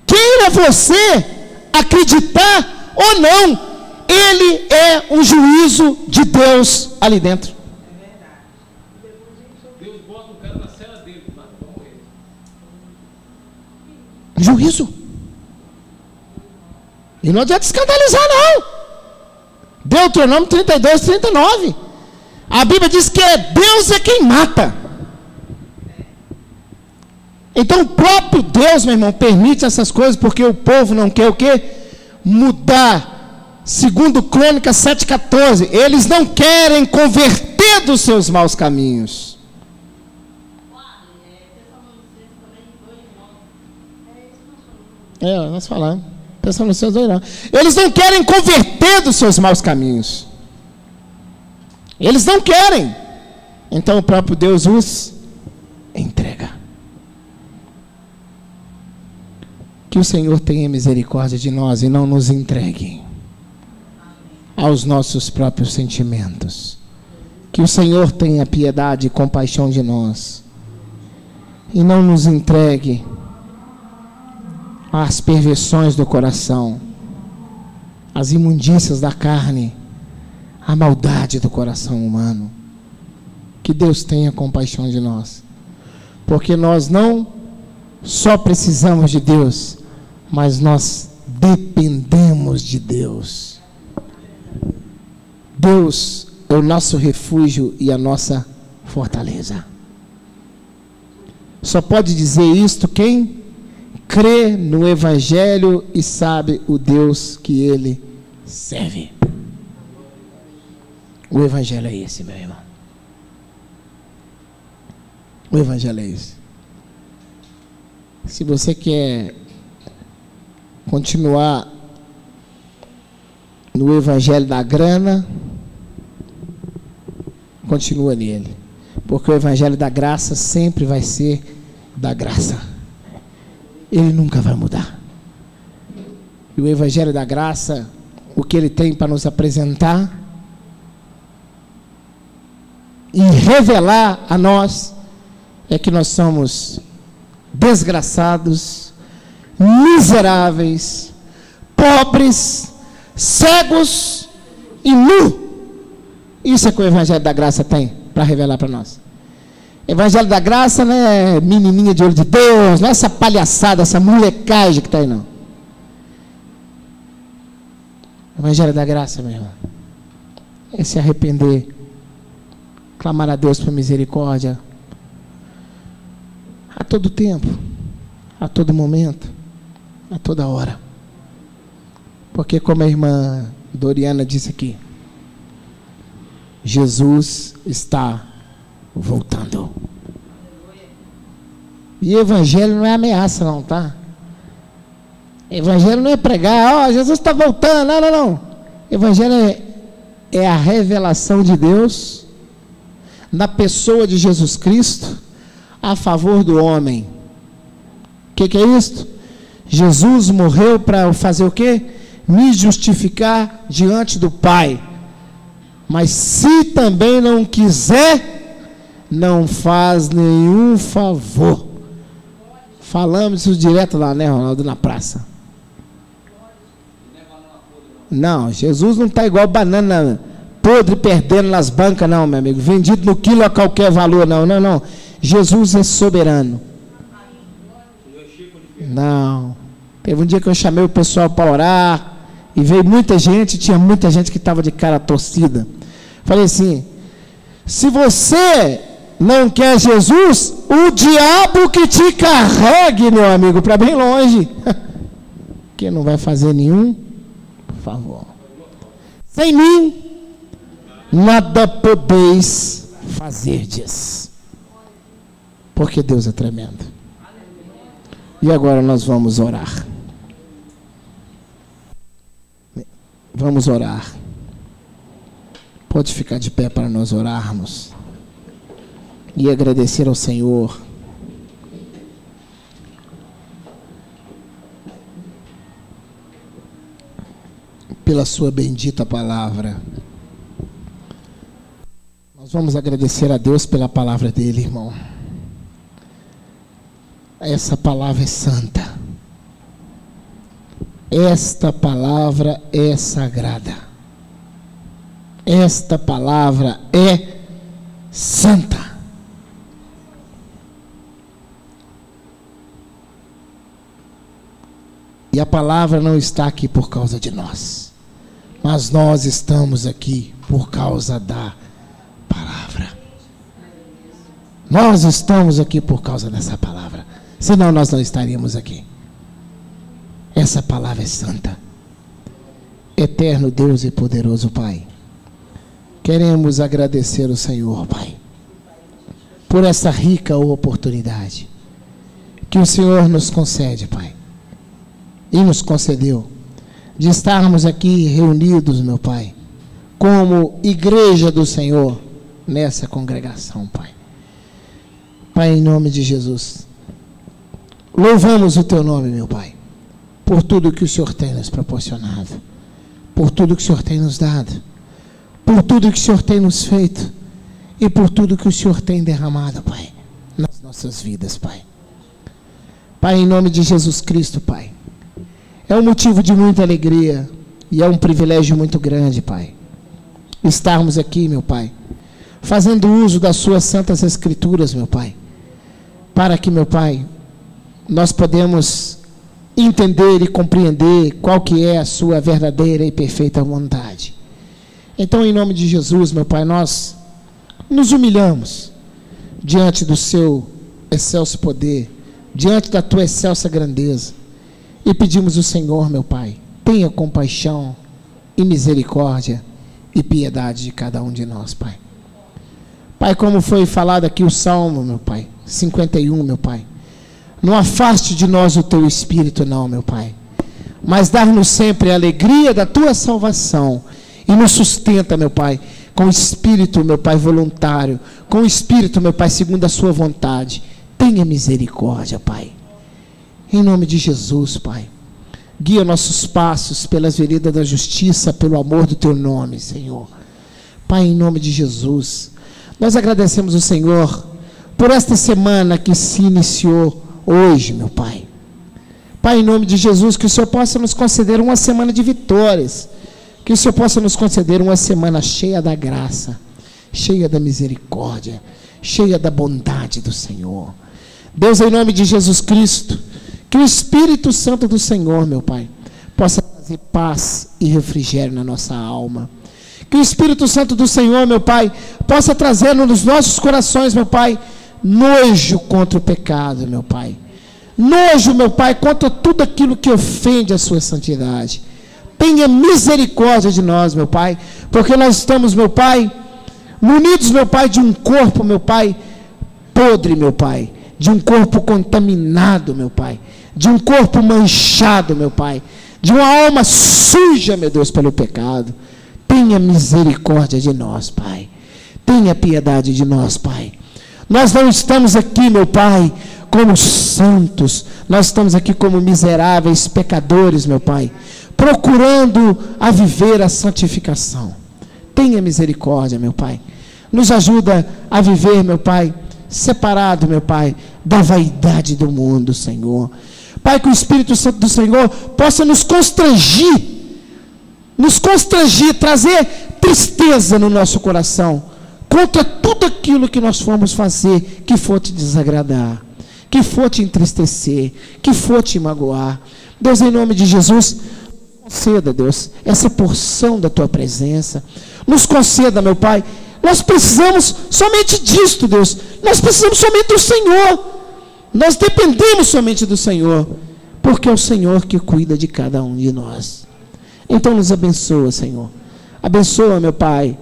Queira você acreditar ou não, ele é um juízo de Deus ali dentro. Juízo. E não adianta escandalizar, não. Deuteronômio 32, 39. A Bíblia diz que Deus é quem mata. Então o próprio Deus, meu irmão, permite essas coisas porque o povo não quer o quê? Mudar. Segundo Crônicas 7,14. Eles não querem converter dos seus maus caminhos. Nós falamos. Pensando nos seus dois não. Eles não querem converter dos seus maus caminhos. Eles não querem. Então o próprio Deus os entrega. Que o Senhor tenha misericórdia de nós e não nos entregue aos nossos próprios sentimentos. Que o Senhor tenha piedade e compaixão de nós e não nos entregue as perversões do coração, as imundícias da carne, a maldade do coração humano. Que Deus tenha compaixão de nós, porque nós não só precisamos de Deus, mas nós dependemos de Deus. Deus é o nosso refúgio e a nossa fortaleza. Só pode dizer isto quem crê no Evangelho e sabe o Deus que ele serve. O Evangelho é esse, meu irmão. O Evangelho é esse. Se você quer continuar no Evangelho da grana, continua nele, porque o Evangelho da graça sempre vai ser da graça. Ele nunca vai mudar. E o Evangelho da graça, o que ele tem para nos apresentar e revelar a nós é que nós somos desgraçados, miseráveis, pobres, cegos e nu. Isso é que o Evangelho da graça tem para revelar para nós. Evangelho da graça não é menininha de olho de Deus, não é essa palhaçada, essa molecagem que está aí, não. Evangelho da graça, meu irmão, é se arrepender, clamar a Deus por misericórdia, a todo tempo, a todo momento, a toda hora. Porque como a irmã Doriana disse aqui, Jesus está voltando. E Evangelho não é ameaça não, tá? Evangelho não é pregar, Jesus está voltando, não. Evangelho é a revelação de Deus na pessoa de Jesus Cristo a favor do homem. O que é isto? Jesus morreu para fazer o quê? Me justificar diante do Pai. Mas se também não quiser, não faz nenhum favor. Falamos isso direto lá, né, Ronaldo, na praça. Não, Jesus não está igual banana podre perdendo nas bancas, não, meu amigo. Vendido no quilo a qualquer valor, não. Jesus é soberano. Não. Teve um dia que eu chamei o pessoal para orar e veio muita gente, tinha muita gente que estava de cara torcida. Falei assim: se você não quer Jesus, o diabo que te carregue, meu amigo, para bem longe. Que não vai fazer nenhum favor. Sem mim, nada podeis fazer-des. Porque Deus é tremendo. E agora nós vamos orar. Vamos orar. Pode ficar de pé para nós orarmos e agradecer ao Senhor pela sua bendita palavra. Nós vamos agradecer a Deus pela palavra dele, irmão. Essa palavra é santa. Esta palavra é sagrada. Esta palavra é santa. E a palavra não está aqui por causa de nós, mas nós estamos aqui por causa da palavra. Nós estamos aqui por causa dessa palavra. Senão nós não estaríamos aqui. Essa palavra é santa. Eterno Deus e poderoso Pai, queremos agradecer ao Senhor, Pai, por essa rica oportunidade que o Senhor nos concede, Pai, e nos concedeu, de estarmos aqui reunidos, meu Pai, como igreja do Senhor, nessa congregação, Pai. Pai, em nome de Jesus, louvamos o Teu nome, meu Pai, por tudo que o Senhor tem nos proporcionado, por tudo que o Senhor tem nos dado, por tudo que o Senhor tem nos feito e por tudo que o Senhor tem derramado, Pai, nas nossas vidas, Pai. Pai, em nome de Jesus Cristo, Pai, É um motivo de muita alegria e é um privilégio muito grande, Pai, estarmos aqui, meu Pai, fazendo uso das suas santas escrituras, meu Pai, para que, meu Pai, nós podemos entender e compreender qual que é a sua verdadeira e perfeita vontade. Então, em nome de Jesus, meu Pai, nós nos humilhamos diante do seu excelso poder, diante da tua excelsa grandeza, e pedimos ao Senhor, meu Pai, tenha compaixão e misericórdia e piedade de cada um de nós, Pai. Pai, como foi falado aqui o Salmo, meu Pai, 51, meu Pai, não afaste de nós o teu Espírito, não, meu Pai, mas dar-nos sempre a alegria da tua salvação e nos sustenta, meu Pai, com o Espírito, meu Pai, voluntário, com o Espírito, meu Pai, segundo a sua vontade. Tenha misericórdia, Pai, em nome de Jesus, Pai. Guia nossos passos pelas veredas da justiça, pelo amor do teu nome, Senhor. Pai, em nome de Jesus, nós agradecemos o Senhor por esta semana que se iniciou hoje, meu Pai. Pai, em nome de Jesus, que o Senhor possa nos conceder uma semana de vitórias, que o Senhor possa nos conceder uma semana cheia da graça, cheia da misericórdia, cheia da bondade do Senhor. Deus, em nome de Jesus Cristo, que o Espírito Santo do Senhor, meu Pai, possa trazer paz e refrigério na nossa alma. Que o Espírito Santo do Senhor, meu Pai, possa trazer nos nossos corações, meu Pai, nojo contra o pecado, meu Pai. Nojo, meu Pai, contra tudo aquilo que ofende a sua santidade. Tenha misericórdia de nós, meu Pai, porque nós estamos, meu Pai, munidos, meu Pai, de um corpo, meu Pai, podre, meu Pai, de um corpo contaminado, meu Pai, de um corpo manchado, meu Pai, de uma alma suja, meu Deus, pelo pecado. Tenha misericórdia de nós, Pai. Tenha piedade de nós, Pai. Nós não estamos aqui, meu Pai, como santos. Nós estamos aqui como miseráveis pecadores, meu Pai, procurando a viver a santificação. Tenha misericórdia, meu Pai. Nos ajuda a viver, meu Pai, separado, meu Pai, da vaidade do mundo, Senhor. Pai, que o Espírito Santo do Senhor possa nos constranger, trazer tristeza no nosso coração, contra tudo aquilo que nós formos fazer, que for te desagradar, que for te entristecer, que for te magoar. Deus, em nome de Jesus, conceda, Deus, essa porção da tua presença. Nos conceda, meu Pai. Nós precisamos somente disto, Deus. Nós precisamos somente do Senhor. Nós dependemos somente do Senhor, porque é o Senhor que cuida de cada um de nós. Então nos abençoa, Senhor. Abençoa, meu Pai,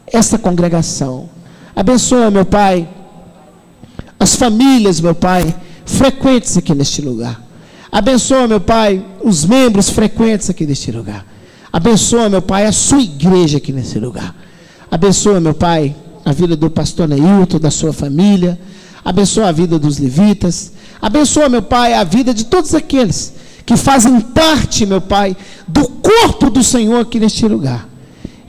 esta congregação. Abençoa, meu Pai, as famílias, meu Pai, frequentes aqui neste lugar. Abençoa, meu Pai, os membros frequentes aqui neste lugar. Abençoa, meu Pai, a sua igreja aqui nesse lugar. Abençoa, meu Pai, a vida do pastor Neilton, da sua família. Abençoa a vida dos levitas. Abençoa, meu Pai, a vida de todos aqueles que fazem parte, meu Pai, do corpo do Senhor aqui neste lugar.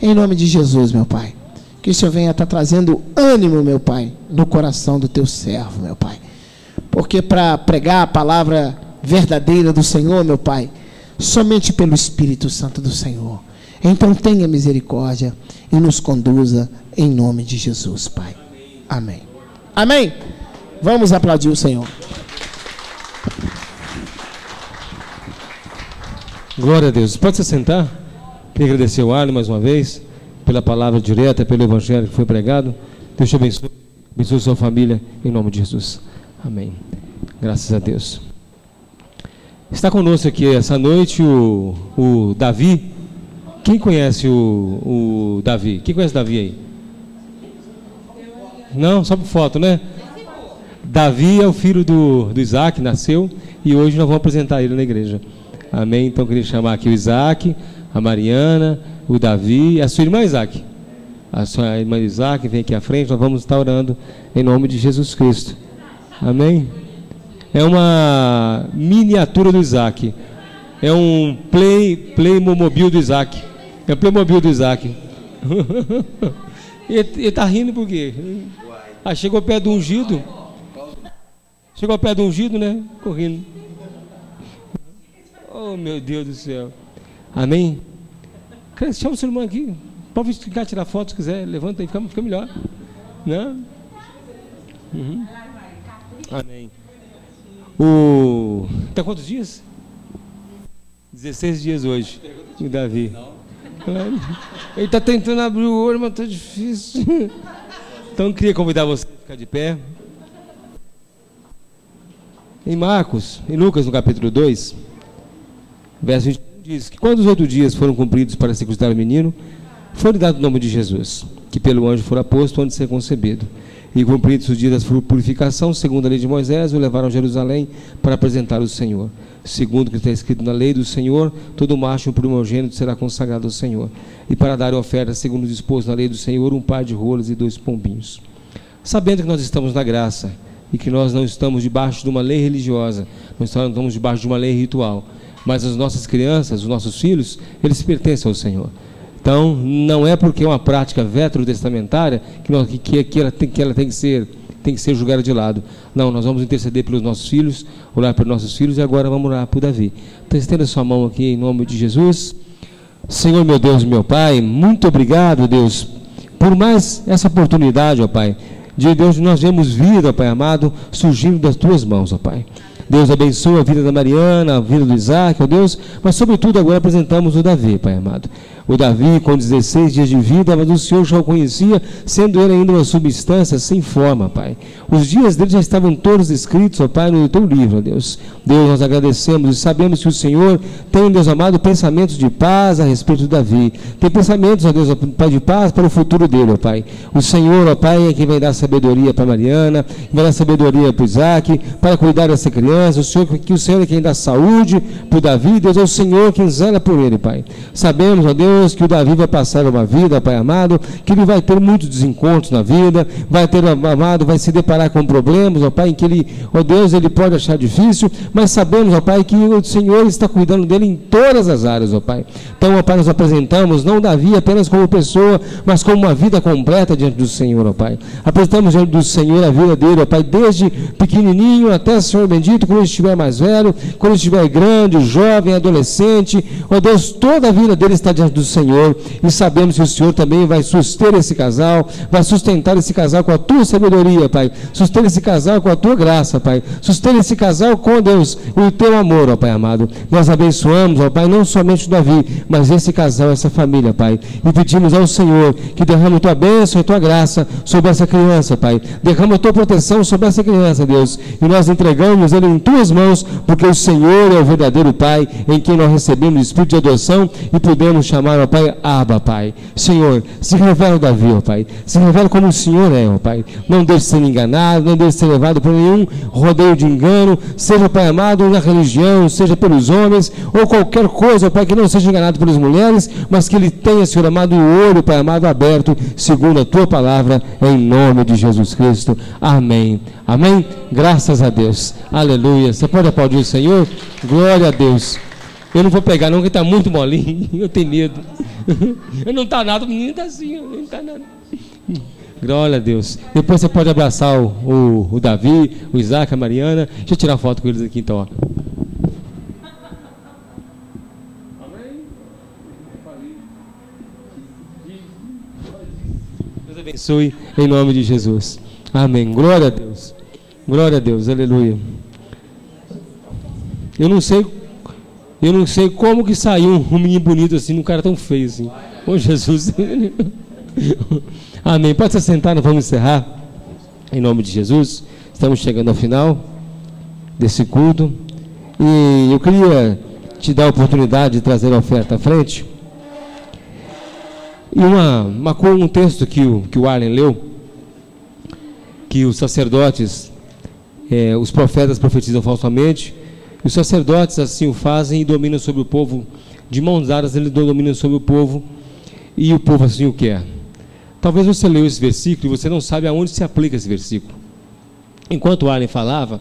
Em nome de Jesus, meu Pai, que o Senhor venha estar trazendo ânimo, meu Pai, no coração do teu servo, meu Pai. Porque para pregar a palavra verdadeira do Senhor, meu Pai, somente pelo Espírito Santo do Senhor. Então tenha misericórdia e nos conduza em nome de Jesus, Pai. Amém. Amém. Vamos aplaudir o Senhor. Glória a Deus. Pode se sentar. Queria agradecer ao Arno mais uma vez pela palavra direta, pelo evangelho que foi pregado. Deus te abençoe. Abençoe a sua família em nome de Jesus. Amém. Graças a Deus. Está conosco aqui essa noite o Davi. Quem conhece o Davi? Quem conhece o Davi aí? Não, só por foto, né? Davi é o filho do Isaac, nasceu, e hoje nós vamos apresentar ele na igreja. Amém? Então eu queria chamar aqui o Isaac, a Mariana, o Davi e a sua irmã Isaac. A sua irmã Isaac vem aqui à frente, nós vamos estar orando em nome de Jesus Cristo. Amém? É uma miniatura do Isaac. É um Playmobil do Isaac. É o Playmobil do Isaac. Ele está rindo por quê? Ah, chegou perto do ungido. Chegou perto do ungido, né? Correndo. Oh, meu Deus do céu. Amém? Chama o seu irmão aqui. Pode ficar, tirar foto se quiser. Levanta aí, fica melhor. Né? Uhum. Amém. Está quantos dias? 16 dias hoje. O Davi. Ele está tentando abrir o olho, mas está difícil. Então, eu queria convidar você a ficar de pé. Em Marcos, em Lucas, no capítulo 2, verso 21, diz que quando os 8 dias foram cumpridos para circuncidar o menino, foi-lhe dado o nome de Jesus, que pelo anjo fora posto antes de ser concebido. E cumpridos os dias da purificação, segundo a lei de Moisés, o levaram a Jerusalém para apresentar ao Senhor. Segundo o que está escrito na lei do Senhor, todo macho primogênito será consagrado ao Senhor. E para dar oferta, segundo o disposto na lei do Senhor, um par de rolas e 2 pombinhos. Sabendo que nós estamos na graça, e que nós não estamos debaixo de uma lei religiosa, nós estamos debaixo de uma lei ritual, mas as nossas crianças, os nossos filhos, eles pertencem ao Senhor. Então, não é porque é uma prática veterotestamentária que ela tem que ser julgada de lado. Não, nós vamos interceder pelos nossos filhos, orar pelos nossos filhos, e agora vamos orar por Davi. Então, estenda sua mão aqui em nome de Jesus. Senhor, meu Deus, meu Pai, muito obrigado, Deus, por mais essa oportunidade, ó Pai, de Deus, nós vemos vida, Pai amado, surgindo das Tuas mãos, ó Pai. Deus abençoa a vida da Mariana, a vida do Isaac, ó Deus, mas sobretudo agora apresentamos o Davi, Pai amado. O Davi, com 16 dias de vida, mas o Senhor já o conhecia, sendo ele ainda uma substância sem forma, Pai. Os dias dele já estavam todos escritos, ó Pai, no Teu livro, ó Deus. Deus, nós agradecemos e sabemos que o Senhor tem, Deus amado, pensamentos de paz a respeito do Davi. Tem pensamentos, ó Deus, Pai, de paz para o futuro dele, ó Pai. O Senhor, ó Pai, é quem vai dar sabedoria para Mariana, vai dar sabedoria para o Isaac, para cuidar dessa criança. O Senhor é quem dá saúde para o Davi. Deus é o Senhor quem zela por ele, Pai. Sabemos, ó Deus, que o Davi vai passar uma vida, Pai amado, que ele vai ter muitos desencontros na vida, vai se deparar com problemas, ó Pai, em que ele, ó Deus, ele pode achar difícil, mas sabemos, ó Pai, que o Senhor está cuidando dele em todas as áreas, ó Pai. Então, ó Pai, nós apresentamos não Davi apenas como pessoa, mas como uma vida completa diante do Senhor, ó Pai. Apresentamos diante do Senhor a vida dele, ó Pai, desde pequenininho até, Senhor bendito, quando ele estiver mais velho, quando ele estiver grande, jovem, adolescente, ó Deus, toda a vida dele está diante do Senhor, e sabemos que o Senhor também vai suster esse casal, vai sustentar esse casal com a Tua sabedoria, Pai, sustenta esse casal com a Tua graça, Pai, sustenta esse casal com, Deus, o Teu amor, ó Pai amado. Nós abençoamos, ó Pai, não somente o Davi, mas esse casal, essa família, Pai, e pedimos ao Senhor que derrame a Tua bênção e a Tua graça sobre essa criança, Pai, derrama a Tua proteção sobre essa criança, Deus, e nós entregamos ele em Tuas mãos, porque o Senhor é o verdadeiro Pai, em quem nós recebemos o Espírito de adoção e podemos chamar, ó Pai, Abba, Pai. Senhor, se revela o Davi, ó Pai, se revela como o Senhor é, ó Pai, não deixe ser enganado, não deixe ser levado por nenhum rodeio de engano, seja, Pai amado, na religião, seja pelos homens, ou qualquer coisa, ó Pai, que não seja enganado pelas mulheres, mas que ele tenha, Senhor amado, o olho, Pai amado, aberto, segundo a Tua palavra, em nome de Jesus Cristo. Amém. Amém? Graças a Deus. Aleluia. Você pode aplaudir o Senhor? Glória a Deus. Eu não vou pegar não, que está muito molinho. Eu tenho medo. Eu não está nada, o menino está assim. Não está nada. Glória a Deus. Depois você pode abraçar o Davi, o Isaac, a Mariana. Deixa eu tirar foto com eles aqui então. Ó. Deus abençoe em nome de Jesus. Amém. Glória a Deus. Glória a Deus. Aleluia. Eu não sei como que saiu um menino bonito assim, um cara tão feio assim. Ô Jesus. Amém. Pode se sentar, nós vamos encerrar. Em nome de Jesus. Estamos chegando ao final desse culto. E eu queria te dar a oportunidade de trazer a oferta à frente. E um texto que o Arlen leu, que os sacerdotes, os profetas profetizam falsamente, os sacerdotes assim o fazem e dominam sobre o povo, de mãos dadas eles dominam sobre o povo, e o povo assim o quer. Talvez você leu esse versículo e você não sabe aonde se aplica esse versículo. Enquanto o Arlen falava,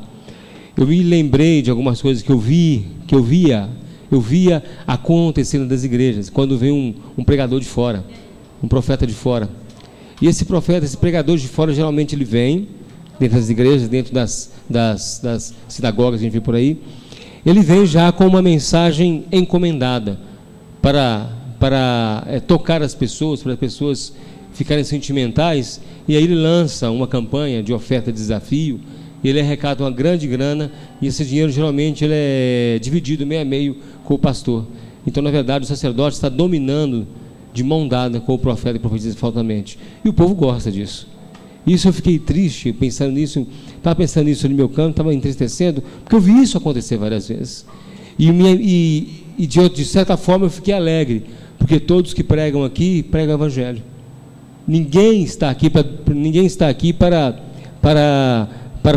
eu me lembrei de algumas coisas que eu via acontecendo das igrejas, quando vem um pregador de fora, um profeta de fora. E esse profeta, esse pregador de fora, geralmente ele vem dentro das igrejas, dentro das sinagogas que a gente vê por aí, ele vem já com uma mensagem encomendada para tocar as pessoas, para as pessoas ficarem sentimentais, e aí ele lança uma campanha de oferta de desafio, ele arrecada uma grande grana, e esse dinheiro geralmente ele é dividido meio a meio com o pastor. Então, na verdade, o sacerdote está dominando de mão dada com o profeta e profetiza falsamente, e o povo gosta disso. Isso eu fiquei triste pensando nisso, estava pensando nisso no meu canto, estava entristecendo, porque eu vi isso acontecer várias vezes, e de certa forma eu fiquei alegre, porque todos que pregam aqui pregam o evangelho. Ninguém está aqui para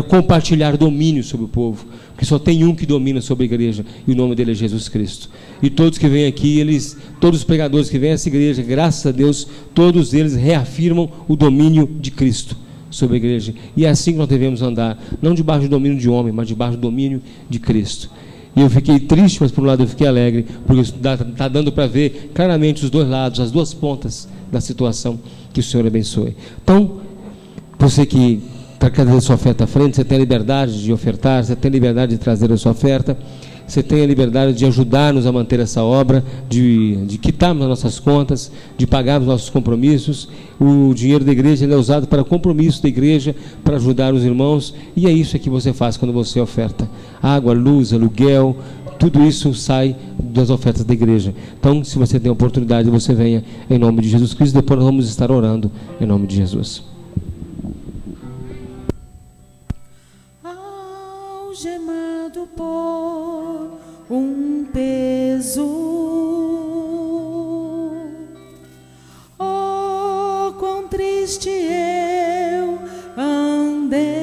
compartilhar domínio sobre o povo, porque só tem um que domina sobre a igreja, e o nome dele é Jesus Cristo. E todos que vêm aqui, todos os pregadores que vêm a essa igreja, graças a Deus, todos eles reafirmam o domínio de Cristo sobre a igreja. E é assim que nós devemos andar, não debaixo do domínio de homem, mas debaixo do domínio de Cristo. E eu fiquei triste, mas por um lado eu fiquei alegre, porque está dando para ver claramente os dois lados, as duas pontas da situação. Que o Senhor abençoe. Então, você que está querendo a sua oferta à frente, você tem a liberdade de ofertar, você tem a liberdade de trazer a sua oferta, você tem a liberdade de ajudar-nos a manter essa obra, de quitarmos as nossas contas, de pagarmos nossos compromissos. O dinheiro da igreja ele é usado para compromisso da igreja, para ajudar os irmãos, e é isso que você faz quando você oferta. Água, luz, aluguel, tudo isso sai das ofertas da igreja. Então, se você tem a oportunidade, você venha em nome de Jesus Cristo. Depois nós vamos estar orando em nome de Jesus. Algemado por um peso, oh, quão triste eu andei.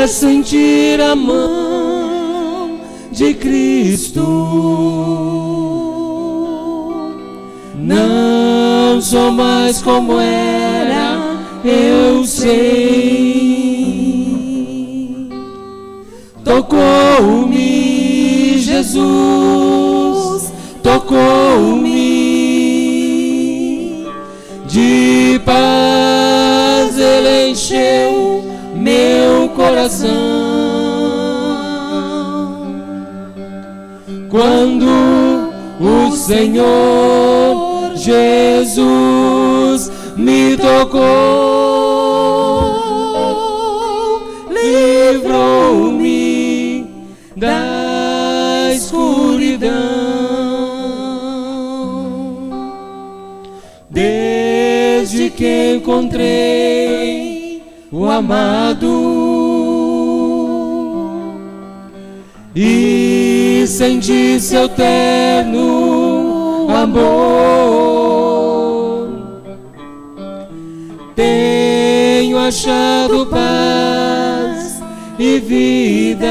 Sentir a mão de Cristo, não sou mais como era, eu sei. Tocou-me Jesus, tocou-me, de paz ele encheu meu coração. Quando o Senhor Jesus me tocou, livrou-me da escuridão. Desde que encontrei o amado e senti seu terno amor, tenho achado paz e vida,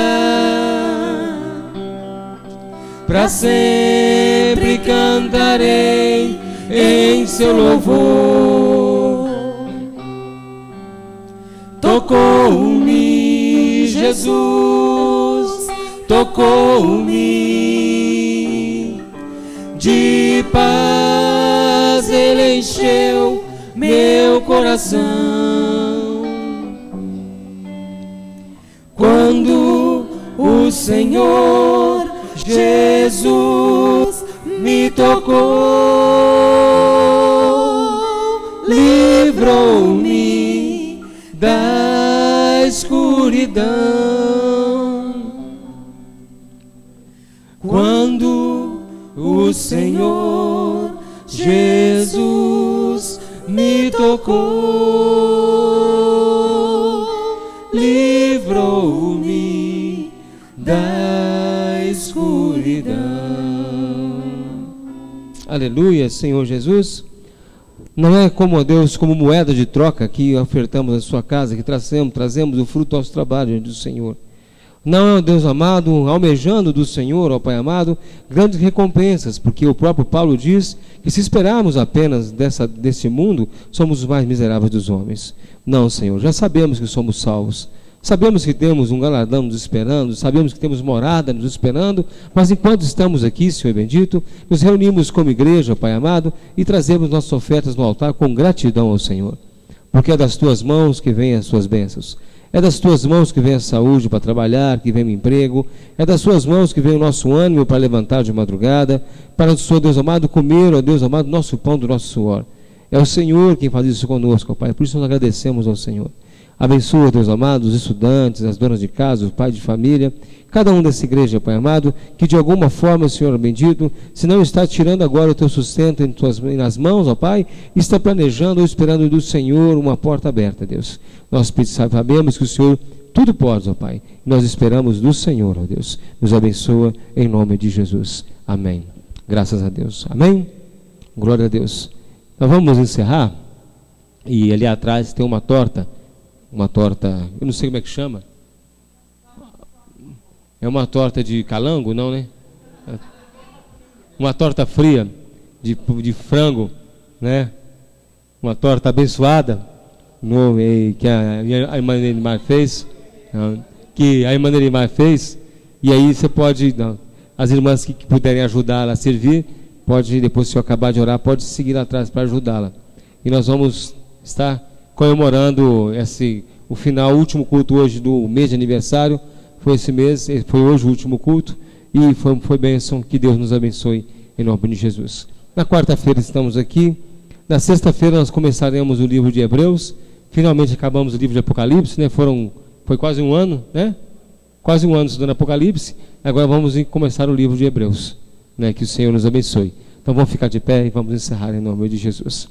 para sempre cantarei em seu louvor. Tocou-me Jesus, tocou-me, de paz ele encheu meu coração. Quando o Senhor Jesus me tocou, livrou-me da escuridão. Quando o Senhor Jesus me tocou, livrou-me da escuridão. Aleluia, Senhor Jesus. Não é como a Deus, como moeda de troca que ofertamos na sua casa, que trazemos o fruto ao nosso trabalho do Senhor. Não é um Deus amado, almejando do Senhor, ó Pai amado, grandes recompensas, porque o próprio Paulo diz que se esperarmos apenas desse mundo, somos os mais miseráveis dos homens. Não, Senhor, já sabemos que somos salvos, sabemos que temos um galardão nos esperando, sabemos que temos morada nos esperando, mas enquanto estamos aqui, Senhor bendito, nos reunimos como igreja, Pai amado, e trazemos nossas ofertas no altar com gratidão ao Senhor, porque é das Tuas mãos que vêm as Suas bênçãos. É das tuas mãos que vem a saúde para trabalhar, que vem o emprego. É das tuas mãos que vem o nosso ânimo para levantar de madrugada, para o Senhor, Deus amado, comer, ó Deus amado, nosso pão do nosso suor. É o Senhor quem faz isso conosco, ó Pai. Por isso nós agradecemos ao Senhor. Abençoa, Deus amado, os estudantes, as donas de casa, os pais de família, cada um dessa igreja, Pai amado, que de alguma forma, Senhor bendito, se não está tirando agora o teu sustento nas mãos, ó Pai, está planejando ou esperando do Senhor uma porta aberta, Deus. Nós sabemos que o Senhor tudo pode, ó Pai. Nós esperamos do Senhor, ó Deus. Nos abençoa em nome de Jesus. Amém. Graças a Deus. Amém? Glória a Deus. Então vamos encerrar. E ali atrás tem uma torta, eu não sei como é que chama. É uma torta de calango, não, né? Uma torta fria de frango, né? Uma torta abençoada, que a irmã Neymar fez, e aí você pode, as irmãs que puderem ajudá-la a servir, pode, depois se eu acabar de orar, pode seguir atrás para ajudá-la. E nós vamos estar comemorando o último culto hoje do mês de aniversário. Foi esse mês, foi hoje o último culto, e foi bênção. Que Deus nos abençoe em nome de Jesus. Na quarta-feira estamos aqui. Na sexta-feira nós começaremos o livro de Hebreus. Finalmente acabamos o livro de Apocalipse, né? Foi quase um ano, né? Quase um ano estudando Apocalipse. Agora vamos começar o livro de Hebreus, né? Que o Senhor nos abençoe. Então vamos ficar de pé e vamos encerrar em nome de Jesus.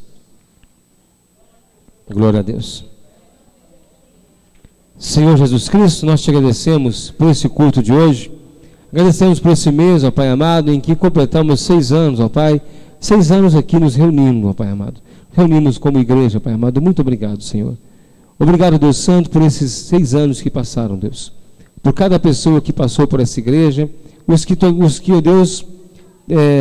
Glória a Deus. Senhor Jesus Cristo, nós te agradecemos por esse culto de hoje. Agradecemos por esse mês, ó Pai amado, em que completamos 6 anos, ó Pai. 6 anos aqui nos reunindo, ó Pai amado. Reunimos como igreja, Pai amado. Muito obrigado, Senhor. Obrigado, Deus Santo, por esses 6 anos que passaram, Deus. Por cada pessoa que passou por essa igreja, os que ó Deus,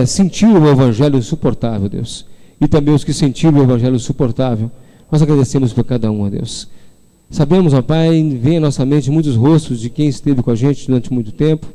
sentiram o Evangelho suportável, Deus. E também os que sentiram o Evangelho suportável. Nós agradecemos por cada um, ó Deus. Sabemos, ó Pai, vem à nossa mente muitos rostos de quem esteve com a gente durante muito tempo.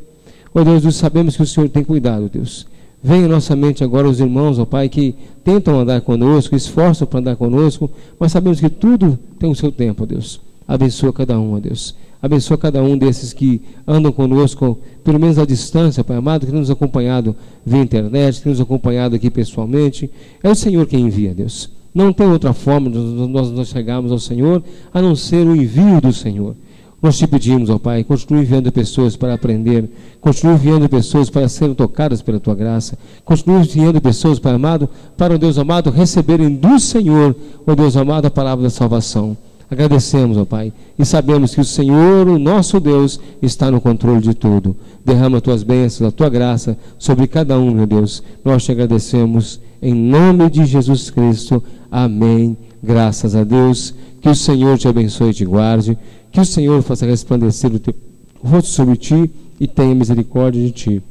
Ó Deus, sabemos que o Senhor tem cuidado, Deus. Vem à nossa mente agora os irmãos, ó Pai, que tentam andar conosco, esforçam para andar conosco, mas sabemos que tudo tem o seu tempo, ó Deus. Abençoa cada um, ó Deus. Abençoa cada um desses que andam conosco, pelo menos à distância, Pai amado, que nos acompanhado via internet, que nos acompanhado aqui pessoalmente. É o Senhor quem envia, Deus. Não tem outra forma de nós chegarmos ao Senhor, a não ser o envio do Senhor. Nós te pedimos, ó Pai, continue enviando pessoas para aprender, continue enviando pessoas para serem tocadas pela Tua graça, continue enviando pessoas, Pai amado, para, ó Deus amado, receberem do Senhor, ó Deus amado, a palavra da salvação. Agradecemos, ó Pai, e sabemos que o Senhor, o nosso Deus, está no controle de tudo. Derrama Tuas bênçãos, a Tua graça sobre cada um, meu Deus. Nós te agradecemos em nome de Jesus Cristo. Amém. Graças a Deus. Que o Senhor te abençoe e te guarde. Que o Senhor faça resplandecer o teu rosto sobre ti e tenha misericórdia de ti.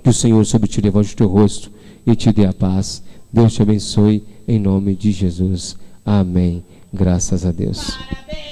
Que o Senhor sobre ti levante o teu rosto e te dê a paz. Deus te abençoe em nome de Jesus. Amém. Graças a Deus. Parabéns.